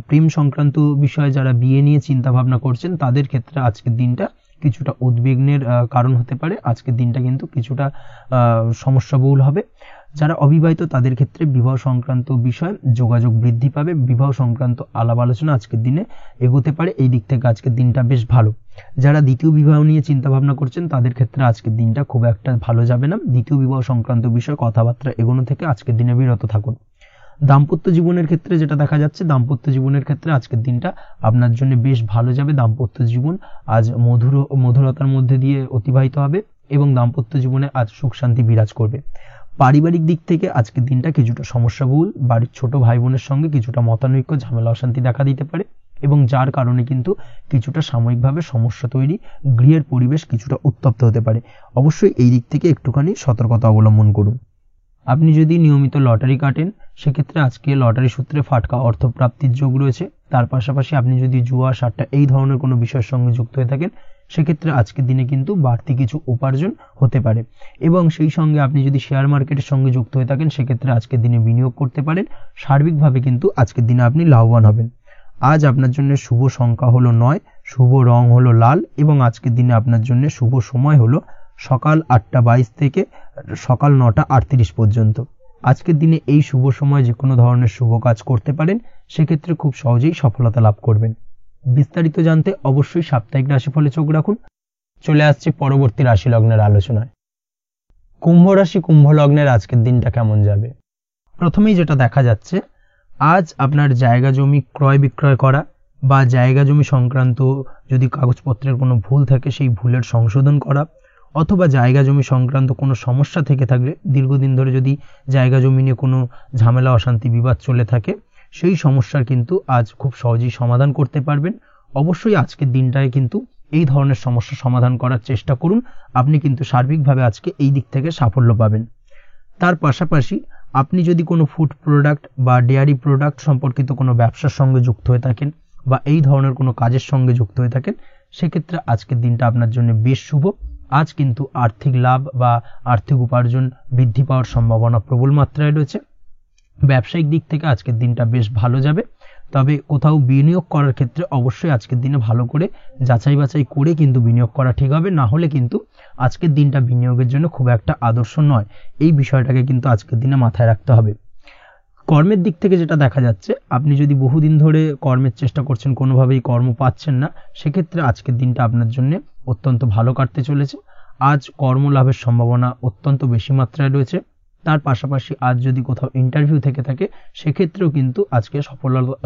প্রেম সংক্রান্ত বিষয়ে যারা বিয়ে নিয়ে চিন্তা ভাবনা করছেন, তাদের ক্ষেত্রে আজকের দিনটা কিছুটা উদ্বিগ্নের কারণ হতে পারে। আজকের দিনটা কিন্তু কিছুটা সমস্যাবহুল হবে। যারা অবিবাহিত তাদের ক্ষেত্রে বিবাহ সংক্রান্ত বিষয় যোগাযোগ বৃদ্ধি পাবে, বিবাহ সংক্রান্ত আলাপ আলোচনা আজকের দিনে এগোতে পারে। এই দিক থেকে আজকের দিনটা বেশ ভালো। যারা দ্বিতীয় বিবাহ নিয়ে চিন্তা ভাবনা করছেন, তাদের ক্ষেত্রে আজকের দিনটা খুব একটা ভালো যাবে না। দ্বিতীয় বিবাহ সংক্রান্ত বিষয় কথাবার্তা এগোনো থেকে আজকের দিনে বিরত থাকুন। দাম্পত্য জীবনের ক্ষেত্রে যেটা দেখা যাচ্ছে, দাম্পত্য জীবনের ক্ষেত্রে আজকের দিনটা আপনার জন্য বেশ ভালো যাবে। দাম্পত্য জীবন আজ মধুরতার মধ্যে দিয়ে অতিবাহিত হবে এবং দাম্পত্য জীবনে আজ সুখ শান্তি বিরাজ করবে। পারিবারিক দিক থেকে আজকের দিনটা কিছুটা সমস্যাবহুল। বাড়ির ছোট ভাই বোনের সঙ্গে কিছুটা মতানৈক্য, ঝামেলা অশান্তি দেখা দিতে পারে এবং যার কারণে কিন্তু কিছুটা সাময়িকভাবে সমস্যা তৈরি, গৃহের পরিবেশ কিছুটা উত্তপ্ত হতে পারে। অবশ্যই এই দিক থেকে একটুখানি সতর্কতা অবলম্বন করুন। আপনি যদি নিয়মিত লটারি কাটেন, সেক্ষেত্রে আজকে লটারি সূত্রে ফাটকা অর্থপ্রাপ্তির যোগ রয়েছে। তার পাশাপাশি আপনি যদি জুয়া, সাট্টা এই ধরনের কোনো বিষয়ের সঙ্গে যুক্ত হয়ে থাকেন, সেক্ষেত্রে আজকের দিনে কিন্তু বাড়তি কিছু উপার্জন হতে পারে। এবং সেই সঙ্গে আপনি যদি শেয়ার মার্কেটের সঙ্গে যুক্ত হয়ে থাকেন সেক্ষেত্রে আজকের দিনে বিনিয়োগ করতে পারেন। সার্বিকভাবে কিন্তু আজকের দিনে আপনি লাভবান হবেন। আজ আপনার জন্য শুভ সংখ্যা হলো 9, শুভ রং হলো লাল এবং আজকের দিনে আপনার জন্য শুভ সময় হলো সকাল 8:22 থেকে সকাল 9:38 পর্যন্ত। আজকের দিনে এই শুভ সময় যে কোনো ধরনের শুভ কাজ করতে পারেন, সেক্ষেত্রে খুব সহজেই সফলতা লাভ করবেন। বিস্তারিত জানতে অবশ্যই সাপ্তাহিক রাশিফলে চোখ রাখুন। চলে আসছে পরবর্তী রাশি লগ্নের আলোচনায়। কুম্ভ রাশি, কুম্ভ লগ্নের আজকের দিনটা কেমন যাবে? প্রথমেই যেটা দেখা যাচ্ছে, আজ আপনার জায়গা জমি ক্রয় বিক্রয় করা বা জায়গা জমি সংক্রান্ত যদি কাগজপত্রের কোনো ভুল থাকে সেই ভুলের সংশোধন করা, অথবা জায়গা জমি সংক্রান্ত কোনো সমস্যা থেকে থাকলে, দীর্ঘদিন ধরে যদি জায়গা জমি নিয়ে কোনো ঝামেলা অশান্তি বিবাদ চলে থাকে, সেই সমস্যার কিন্তু আজ খুব সহজেই সমাধান করতে পারবেন। অবশ্যই আজকের দিনটায় কিন্তু এই ধরনের সমস্যা সমাধান করার চেষ্টা করুন। আপনি কিন্তু সার্বিকভাবে আজকে এই দিক থেকে সাফল্য পাবেন। তার পাশাপাশি আপনি যদি কোনো ফুড প্রোডাক্ট বা ডেয়ারি প্রোডাক্ট সম্পর্কিত কোনো ব্যবসার সঙ্গে যুক্ত হয়ে থাকেন বা এই ধরনের কোনো কাজের সঙ্গে যুক্ত হয়ে থাকেন, সেক্ষেত্রে আজকের দিনটা আপনার জন্য বেশ শুভ। আজ কিন্তু আর্থিক লাভ বা আর্থিক উপার্জন বৃদ্ধি পাওয়ার সম্ভাবনা প্রবল মাত্রায় রয়েছে। ব্যবসায়িক দিক থেকে আজকের দিনটা বেশ ভালো যাবে। তবে কোথাও বিনিয়োগ করার ক্ষেত্রে অবশ্যই আজকের দিনে ভালো করে যাচাই বাছাই করে কিন্তু বিনিয়োগ করা ঠিক হবে, না হলে কিন্তু আজকের দিনটা বিনিয়োগের জন্য খুব একটা আদর্শ নয়। এই বিষয়টাকে কিন্তু আজকের দিনে মাথায় রাখতে হবে। কর্মের দিক থেকে যেটা দেখা যাচ্ছে, আপনি যদি বহুদিন ধরে কর্মের চেষ্টা করছেন, কোনোভাবেই কর্ম পাচ্ছেন না, সেক্ষেত্রে আজকের দিনটা আপনার জন্য অত্যন্ত ভালো কাটতে চলেছে। আজ কর্মলাভের সম্ভাবনা অত্যন্ত বেশি মাত্রায় রয়েছে। তার পাশাপাশি আজ যদি কোথাও ইন্টারভিউ থেকে থাকে, সেক্ষেত্রেও কিন্তু আজকে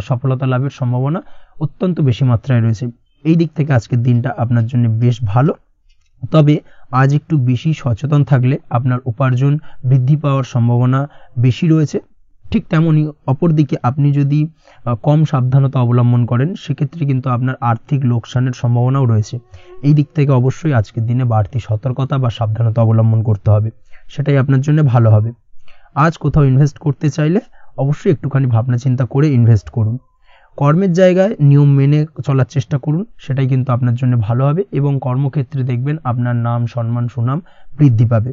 সফলতা লাভের সম্ভাবনা অত্যন্ত বেশি মাত্রায় রয়েছে। এই দিক থেকে আজকের দিনটা আপনার জন্য বেশ ভালো। তবে আজ একটু বেশি সচেতন থাকলে আপনার উপার্জন বৃদ্ধি পাওয়ার সম্ভাবনা বেশি রয়েছে। ঠিক তেমনই অপরদিকে আপনি যদি কম সাবধানতা অবলম্বন করেন, সেক্ষেত্রে কিন্তু আপনার আর্থিক লোকসানের সম্ভাবনাও রয়েছে। এই দিক থেকে অবশ্যই আজকের দিনে বাড়তি সতর্কতা বা সাবধানতা অবলম্বন করতে হবে, সেটাই আপনার জন্য ভালো হবে। আজ কোথাও ইনভেস্ট করতে চাইলে অবশ্যই একটুখানি ভাবনা চিন্তা করে ইনভেস্ট করুন। কর্মের জায়গায় নিয়ম মেনে চলার চেষ্টা করুন, সেটাই কিন্তু আপনার জন্য ভালো হবে এবং কর্মক্ষেত্রে দেখবেন আপনার নাম, সম্মান, সুনাম বৃদ্ধি পাবে।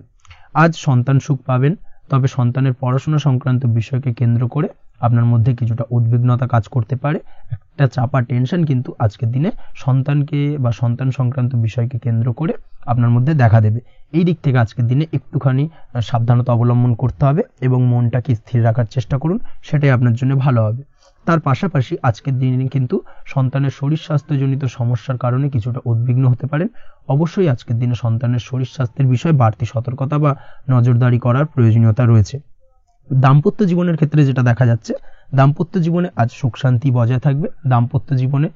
আজ সন্তান সুখ পাবেন, তবে সন্তানের পড়াশোনা সংক্রান্ত বিষয়কে কেন্দ্র করে আপনার মধ্যে কিছুটা উদ্বিগ্নতা কাজ করতে পারে। একটা চাপা টেনশন কিন্তু আজকের দিনে সন্তানকে বা সন্তান সংক্রান্ত বিষয়কে কেন্দ্র করে আপনার মধ্যে দেখা দেবে। এই দিক থেকে আজকের দিনে একটুখানি সাবধানতা অবলম্বন করতে হবে এবং মনটাকে স্থির রাখার চেষ্টা করুন, সেটাই আপনার জন্য ভালো হবে। তার পাশাপাশি আজকের দিনে কিন্তু সন্তানের শরীর স্বাস্থ্যজনিত সমস্যার কারণে কিছুটা উদ্বিগ্ন হতে পারেন। অবশ্যই আজকের দিনে সন্তানের শরীর স্বাস্থ্যের বিষয়ে বাড়তি সতর্কতা বা নজরদারি করার প্রয়োজনীয়তা রয়েছে। দাম্পত্য জীবনের ক্ষেত্রে যেটা দেখা যাচ্ছে, দাম্পত্য জীবনে আজ সুখ শান্তি বজায় থাকবে। দাম্পত্য জীবনে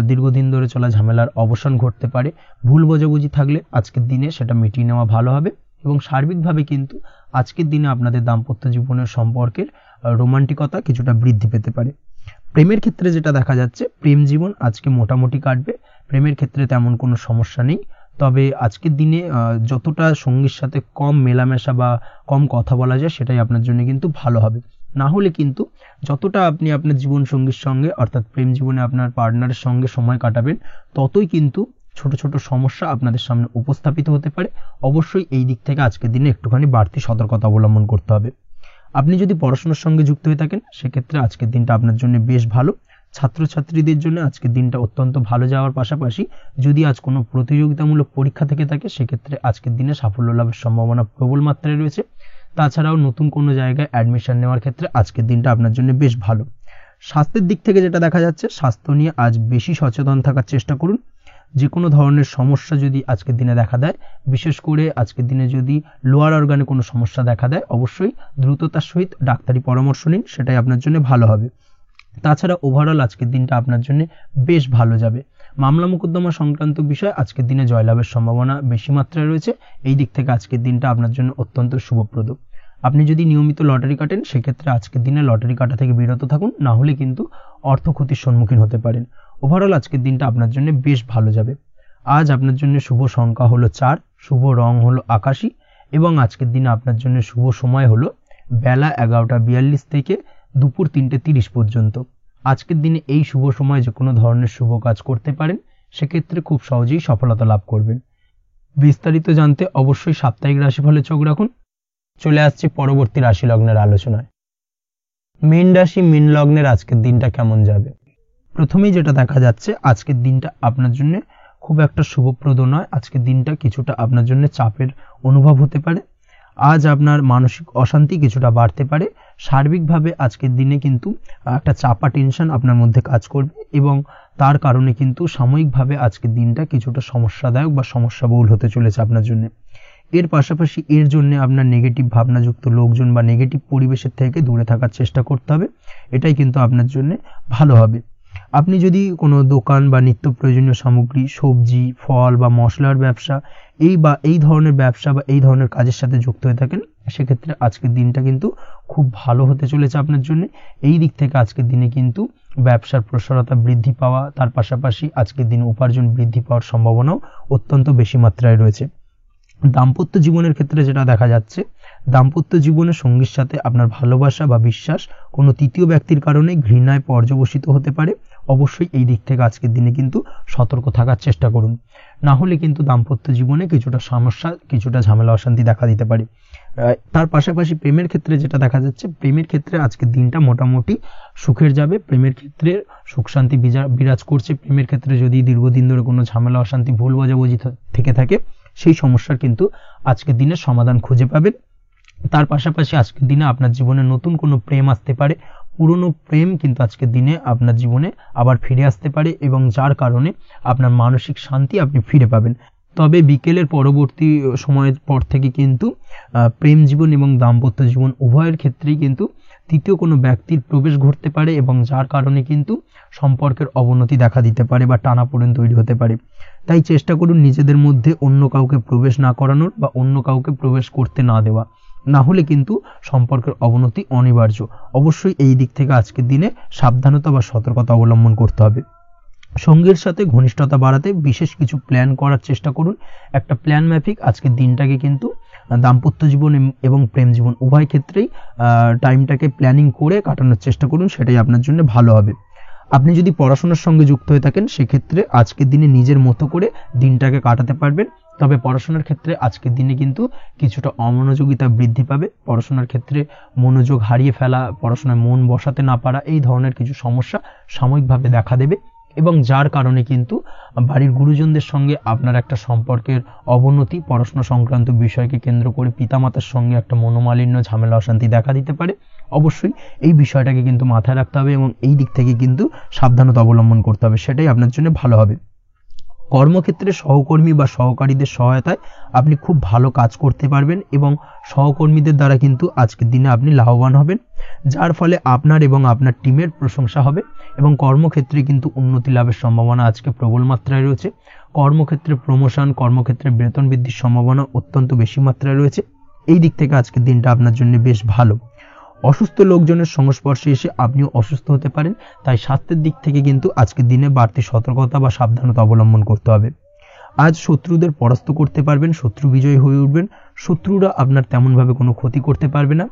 দীর্ঘদিন ধরে চলা ঝামেলার অবসান ঘটতে পারে। ভুল বোঝাবুঝি থাকলে আজকের দিনে সেটা মিটিয়ে নেওয়া ভালো হবে এবং সার্বিকভাবে কিন্তু আজকের দিনে আপনাদের দাম্পত্য জীবনের সম্পর্কের রোমান্টিকতা কিছুটা বৃদ্ধি পেতে পারে। প্রেমের ক্ষেত্রে যেটা দেখা যাচ্ছে, প্রেম জীবন আজকে মোটামুটি কাটবে। প্রেমের ক্ষেত্রে তেমন কোনো সমস্যা নেই। তবে আজকের দিনে যতটা সঙ্গীর সাথে কম মেলামেশা বা কম কথা বলা যায়, সেটাই আপনার জন্য কিন্তু ভালো হবে। না হলে কিন্তু যতটা আপনি আপনার জীবন সঙ্গীর সঙ্গে অর্থাৎ প্রেম জীবনে আপনার পার্টনারের সঙ্গে সময় কাটাবেন, ততই কিন্তু ছোট ছোট সমস্যা আপনাদের সামনে উপস্থাপিত হতে পারে। অবশ্যই এই দিক থেকে আজকের দিনে একটুখানি বাড়তি সতর্কতা অবলম্বন করতে হবে। আপনি যদি পড়াশোনার সঙ্গে যুক্ত হয়ে থাকেন, সেক্ষেত্রে আজকের দিনটা আপনার জন্য বেশ ভালো। ছাত্রছাত্রীদের জন্য আজকের দিনটা অত্যন্ত ভালো যাওয়ার পাশাপাশি যদি আজ কোনো প্রতিযোগিতামূলক পরীক্ষা থেকে থাকে, সেক্ষেত্রে আজকের দিনে সাফল্য লাভের সম্ভাবনা প্রবল মাত্রায় রয়েছে। তাছাড়াও নতুন কোনো জায়গায় অ্যাডমিশন নেওয়ার ক্ষেত্রে আজকের দিনটা আপনার জন্য বেশ ভালো। স্বাস্থ্যের দিক থেকে যেটা দেখা যাচ্ছে, স্বাস্থ্য নিয়ে আজ বেশি সচেতন থাকার চেষ্টা করুন। যে কোনো ধরনের সমস্যা যদি আজকের দিনে দেখা দেয়, বিশেষ করে আজকের দিনে যদি লোয়ার অর্গানে কোনো সমস্যা দেখা দেয়, অবশ্যই দ্রুততার সহিত ডাক্তারি পরামর্শ নিন, সেটাই আপনার জন্য ভালো হবে। তাছাড়া ওভারঅল আজকের দিনটা আপনার জন্য বেশ ভালো যাবে। মামলা মোকদ্দমা সংক্রান্ত বিষয় আজকের দিনে জয়লাভের সম্ভাবনা বেশি মাত্রায় রয়েছে। এই দিক থেকে আজকের দিনটা আপনার জন্য অত্যন্ত শুভপ্রদ। আপনি যদি নিয়মিত লটারি কাটেন, সেক্ষেত্রে আজকের দিনে লটারি কাটা থেকে বিরত থাকুন, না হলে কিন্তু অর্থ ক্ষতির সম্মুখীন হতে পারেন। ওভারঅল আজকের দিনটা আপনার জন্য বেশ ভালো যাবে। আজ আপনার জন্য শুভ সংখ্যা হলো 4, শুভ রং হলো আকাশী এবং আজকের দিনে আপনার জন্য শুভ সময় হলো বেলা 11:42 থেকে দুপুর 3:30 পর্যন্ত। আজকের দিনে এই শুভ সময় যে কোনো ধরনের শুভ কাজ করতে পারেন, সেক্ষেত্রে খুব সহজেই সফলতা লাভ করবেন। বিস্তারিত জানতে অবশ্যই সাপ্তাহিক রাশিফলে চোখ রাখুন। চলে আসছে পরবর্তী রাশি লগ্নের আলোচনায়। মীন রাশি মীন লগ্নের আজকের দিনটা কেমন যাবে? প্রথমেই যেটা দেখা যাচ্ছে, আজকের দিনটা আপনার জন্য খুব একটা শুভপ্রদ নয়। আজকের দিনটা কিছুটা আপনার জন্য চাপের অনুভব হতে পারে। আজ আপনার মানসিক অশান্তি কিছুটা বাড়তে পারে। সার্বিকভাবে আজকের দিনে কিন্তু একটা চাপা টেনশন আপনার মধ্যে কাজ করবে এবং তার কারণে কিন্তু সাময়িকভাবে আজকের দিনটা কিছুটা সমস্যাদায়ক বা সমস্যাবহুল হতে চলেছে আপনার জন্য। এর পাশাপাশি এর জন্য আপনার নেগেটিভ ভাবনাযুক্ত লোকজন বা নেগেটিভ পরিবেশের থেকে দূরে থাকার চেষ্টা করতে হবে। এটাই কিন্তু আপনার জন্য ভালো হবে। আপনি যদি কোনো দোকান বা নিত্য প্রয়োজনীয় সামগ্রী, সবজি, ফল বা মশলার ব্যবসা এই ধরনের ব্যবসা বা এই ধরনের কাজের সাথে যুক্ত হয়ে থাকেন, সেক্ষেত্রে আজকের দিনটা কিন্তু খুব ভালো হতে চলেছে আপনার জন্য। এই দিক থেকে আজকের দিনে কিন্তু ব্যবসার প্রসারতা বৃদ্ধি পাওয়া, তার পাশাপাশি আজকের দিনে উপার্জন বৃদ্ধি পাওয়ার সম্ভাবনাও অত্যন্ত বেশি মাত্রায় রয়েছে। দাম্পত্য জীবনের ক্ষেত্রে যেটা দেখা যাচ্ছে, দাম্পত্য জীবনে সঙ্গীর সাথে আপনার ভালোবাসা বা বিশ্বাস কোনো তৃতীয় ব্যক্তির কারণে ঘৃণায় পর্যবসিত হতে পারে। অবশ্যই এই দিক থেকে আজকের দিনে কিন্তু সতর্ক থাকার চেষ্টা করুন, না হলে কিন্তু দাম্পত্য জীবনে কিছুটা সমস্যা, কিছুটা ঝামেলা অশান্তি দেখা দিতে পারে। তার পাশাপাশি প্রেমের ক্ষেত্রে যেটা দেখা যাচ্ছে, প্রেমের ক্ষেত্রে আজকের দিনটা মোটামুটি সুখের যাবে। প্রেমের ক্ষেত্রে সুখ শান্তি বিরাজ করছে। প্রেমের ক্ষেত্রে যদি দীর্ঘদিন ধরে কোনো ঝামেলা অশান্তি, ভুল বোঝাবুঝি থেকে থাকে, সেই সমস্যার কিন্তু আজকের দিনে সমাধান খুঁজে পাবেন। তার পাশাপাশি আজকের দিনে আপনার জীবনে নতুন কোনো প্রেম আসতে পারে। পুরনো প্রেম কিন্তু আজকের দিনে আপনার জীবনে আবার ফিরে আসতে পারে এবং যার কারণে আপনার মানসিক শান্তি আপনি ফিরে পাবেন। তবে বিকেলের পরবর্তী সময়ের পর থেকে কিন্তু প্রেম জীবন এবং দাম্পত্য জীবন উভয়ের ক্ষেত্রেই কিন্তু তৃতীয় কোনো ব্যক্তির প্রবেশ ঘটতে পারে এবং যার কারণে কিন্তু সম্পর্কের অবনতি দেখা দিতে পারে বা টানাপোড়েন তৈরি হতে পারে। তাই চেষ্টা করুন নিজেদের মধ্যে অন্য কাউকে প্রবেশ না করানোর বা অন্য কাউকে প্রবেশ করতে না দেওয়া, না হলে কিন্তু সম্পর্কের অবনতি অনিবার্য। অবশ্যই এই দিক থেকে আজকের দিনে সাবধানতা বা সতর্কতা অবলম্বন করতে হবে। সঙ্গীর সাথে ঘনিষ্ঠতা বাড়াতে বিশেষ কিছু প্ল্যান করার চেষ্টা করুন। একটা প্ল্যান মাফিক আজকের দিনটাকে কিন্তু দাম্পত্য জীবন এবং প্রেম জীবন উভয় ক্ষেত্রেই টাইমটাকে প্ল্যানিং করে কাটানোর চেষ্টা করুন, সেটাই আপনার জন্য ভালো হবে। আপনি যদি পড়াশোনার সঙ্গে যুক্ত হয়ে থাকেন, সেক্ষেত্রে আজকের দিনে নিজের মতো করে দিনটাকে কাটাতে পারবেন। তবে পড়াশোনার ক্ষেত্রে আজকের দিনে কিন্তু কিছুটা অমনোযোগিতা বৃদ্ধি পাবে। পড়াশোনার ক্ষেত্রে মনোযোগ হারিয়ে ফেলা, পড়াশোনায় মন বসাতে না পারা, এই ধরনের কিছু সমস্যা সাময়িকভাবে দেখা দেবে এবং যার কারণে কিন্তু বাড়ির গুরুজনদের সঙ্গে আপনার একটা সম্পর্কের অবনতি, পড়াশোনা সংক্রান্ত বিষয়কে কেন্দ্র করে পিতামাতার সঙ্গে একটা মনোমালিন্য, ঝামেলা অশান্তি দেখা দিতে পারে। অবশ্যই এই বিষয়টাকে কিন্তু মাথায় রাখতে হবে এবং এই দিক থেকে কিন্তু সাবধানতা অবলম্বন করতে হবে, সেটাই আপনার জন্য ভালো হবে। কর্মক্ষেত্রে সহকর্মী বা সহকারীদের সহায়তায় আপনি খুব ভালো কাজ করতে পারবেন এবং সহকর্মীদের দ্বারা কিন্তু আজকের দিনে আপনি লাভবান হবেন, যার ফলে আপনার এবং আপনার টিমের প্রশংসা হবে এবং কর্মক্ষেত্রে কিন্তু উন্নতি লাভের সম্ভাবনা আজকে প্রবল মাত্রায় রয়েছে। কর্মক্ষেত্রে প্রমোশন, কর্মক্ষেত্রে বেতন বৃদ্ধির সম্ভাবনা অত্যন্ত বেশি মাত্রায় রয়েছে। এই দিক থেকে আজকের দিনটা আপনার জন্য বেশ ভালো। অসুস্থ লোকজনের সংস্পর্শে এসে আপনিও অসুস্থ হতে পারেন, তাই স্বাস্থ্যের দিক থেকে কিন্তু আজকের দিনে বাড়তি সতর্কতা বা সাবধানতা অবলম্বন করতে হবে। আজ শত্রুদের পরাস্ত করতে পারবেন, শত্রু বিজয়ী হয়ে উঠবেন। শত্রুরা আপনার তেমনভাবে কোনো ক্ষতি করতে পারবে না।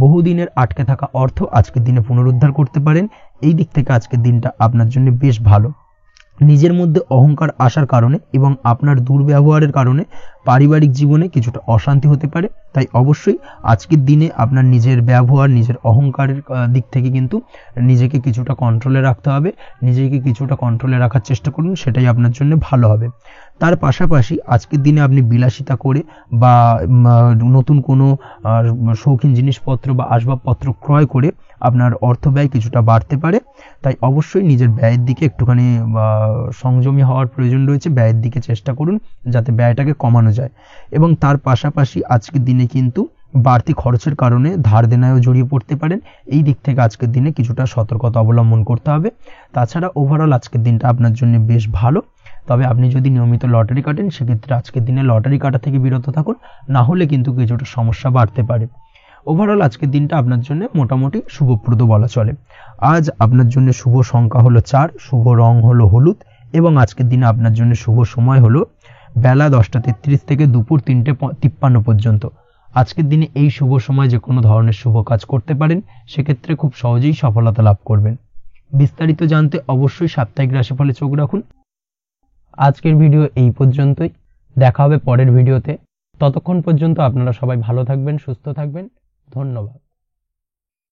বহুদিনের আটকে থাকা অর্থ আজকের দিনে পুনরুদ্ধার করতে পারেন। এই দিক থেকে আজকের দিনটা আপনার জন্য বেশ ভালো। নিজের মধ্যে অহংকার আসার কারণে এবং আপনার দুর্ব্যবহারের কারণে পারিবারিক জীবনে কিছুটা অশান্তি হতে পারে। তাই অবশ্যই আজকের দিনে আপনার নিজের ব্যবহার, নিজের অহংকারের দিক থেকে কিন্তু নিজেকে কিছুটা কন্ট্রোলে রাখতে হবে। নিজেকে কিছুটা কন্ট্রোলে রাখার চেষ্টা করুন, সেটাই আপনার জন্য ভালো হবে। তার পাশাপাশি আজকের দিনে আপনি বিলাসিতা করে বা নতুন কোনো শৌখিন জিনিসপত্র বা আসবাবপত্র ক্রয় করে আপনার অর্থ ব্যয় কিছুটা বাড়তে পারে। তাই অবশ্যই নিজের ব্যয়ের দিকে একটুখানি সংযমী হওয়ার প্রয়োজন রয়েছে। ব্যয়ের দিকে চেষ্টা করুন যাতে ব্যয়টাকে কমানো যায় এবং তার পাশাপাশি আজকের দিনে কিন্তু বাড়তি খরচের কারণে ধার দেনায়ও জড়িয়ে পড়তে পারেন। এই দিক থেকে আজকের দিনে কিছুটা সতর্কতা অবলম্বন করতে হবে। তাছাড়া ওভারঅল আজকের দিনটা আপনার জন্য বেশ ভালো। তবে আপনি যদি নিয়মিত লটারি কাটেন, সেক্ষেত্রে আজকের দিনে লটারি কাটা থেকে বিরত থাকুন, না হলে কিন্তু কিছুটা সমস্যা বাড়তে পারে। ওভারঅল আজকের দিনটা আপনার জন্য মোটামুটি শুভপ্রদ বলা চলে। আজ আপনার জন্য শুভ সংখ্যা হলো 4, শুভ রং হলো হলুদ এবং আজকের দিনে আপনার জন্য শুভ সময় হলো বেলা 10:33 থেকে দুপুর 3:53 পর্যন্ত। আজকের দিনে এই শুভ সময় যে কোনো ধরনের শুভ কাজ করতে পারেন, সেক্ষেত্রে খুব সহজেই সফলতা লাভ করবেন। বিস্তারিত জানতে অবশ্যই সাপ্তাহিক রাশিফলে চোখ রাখুন। আজকের ভিডিও এই পর্যন্তই। দেখা হবে পরের ভিডিওতে। ততক্ষণ পর্যন্ত আপনারা সবাই ভালো থাকবেন, সুস্থ থাকবেন। ধন্যবাদ।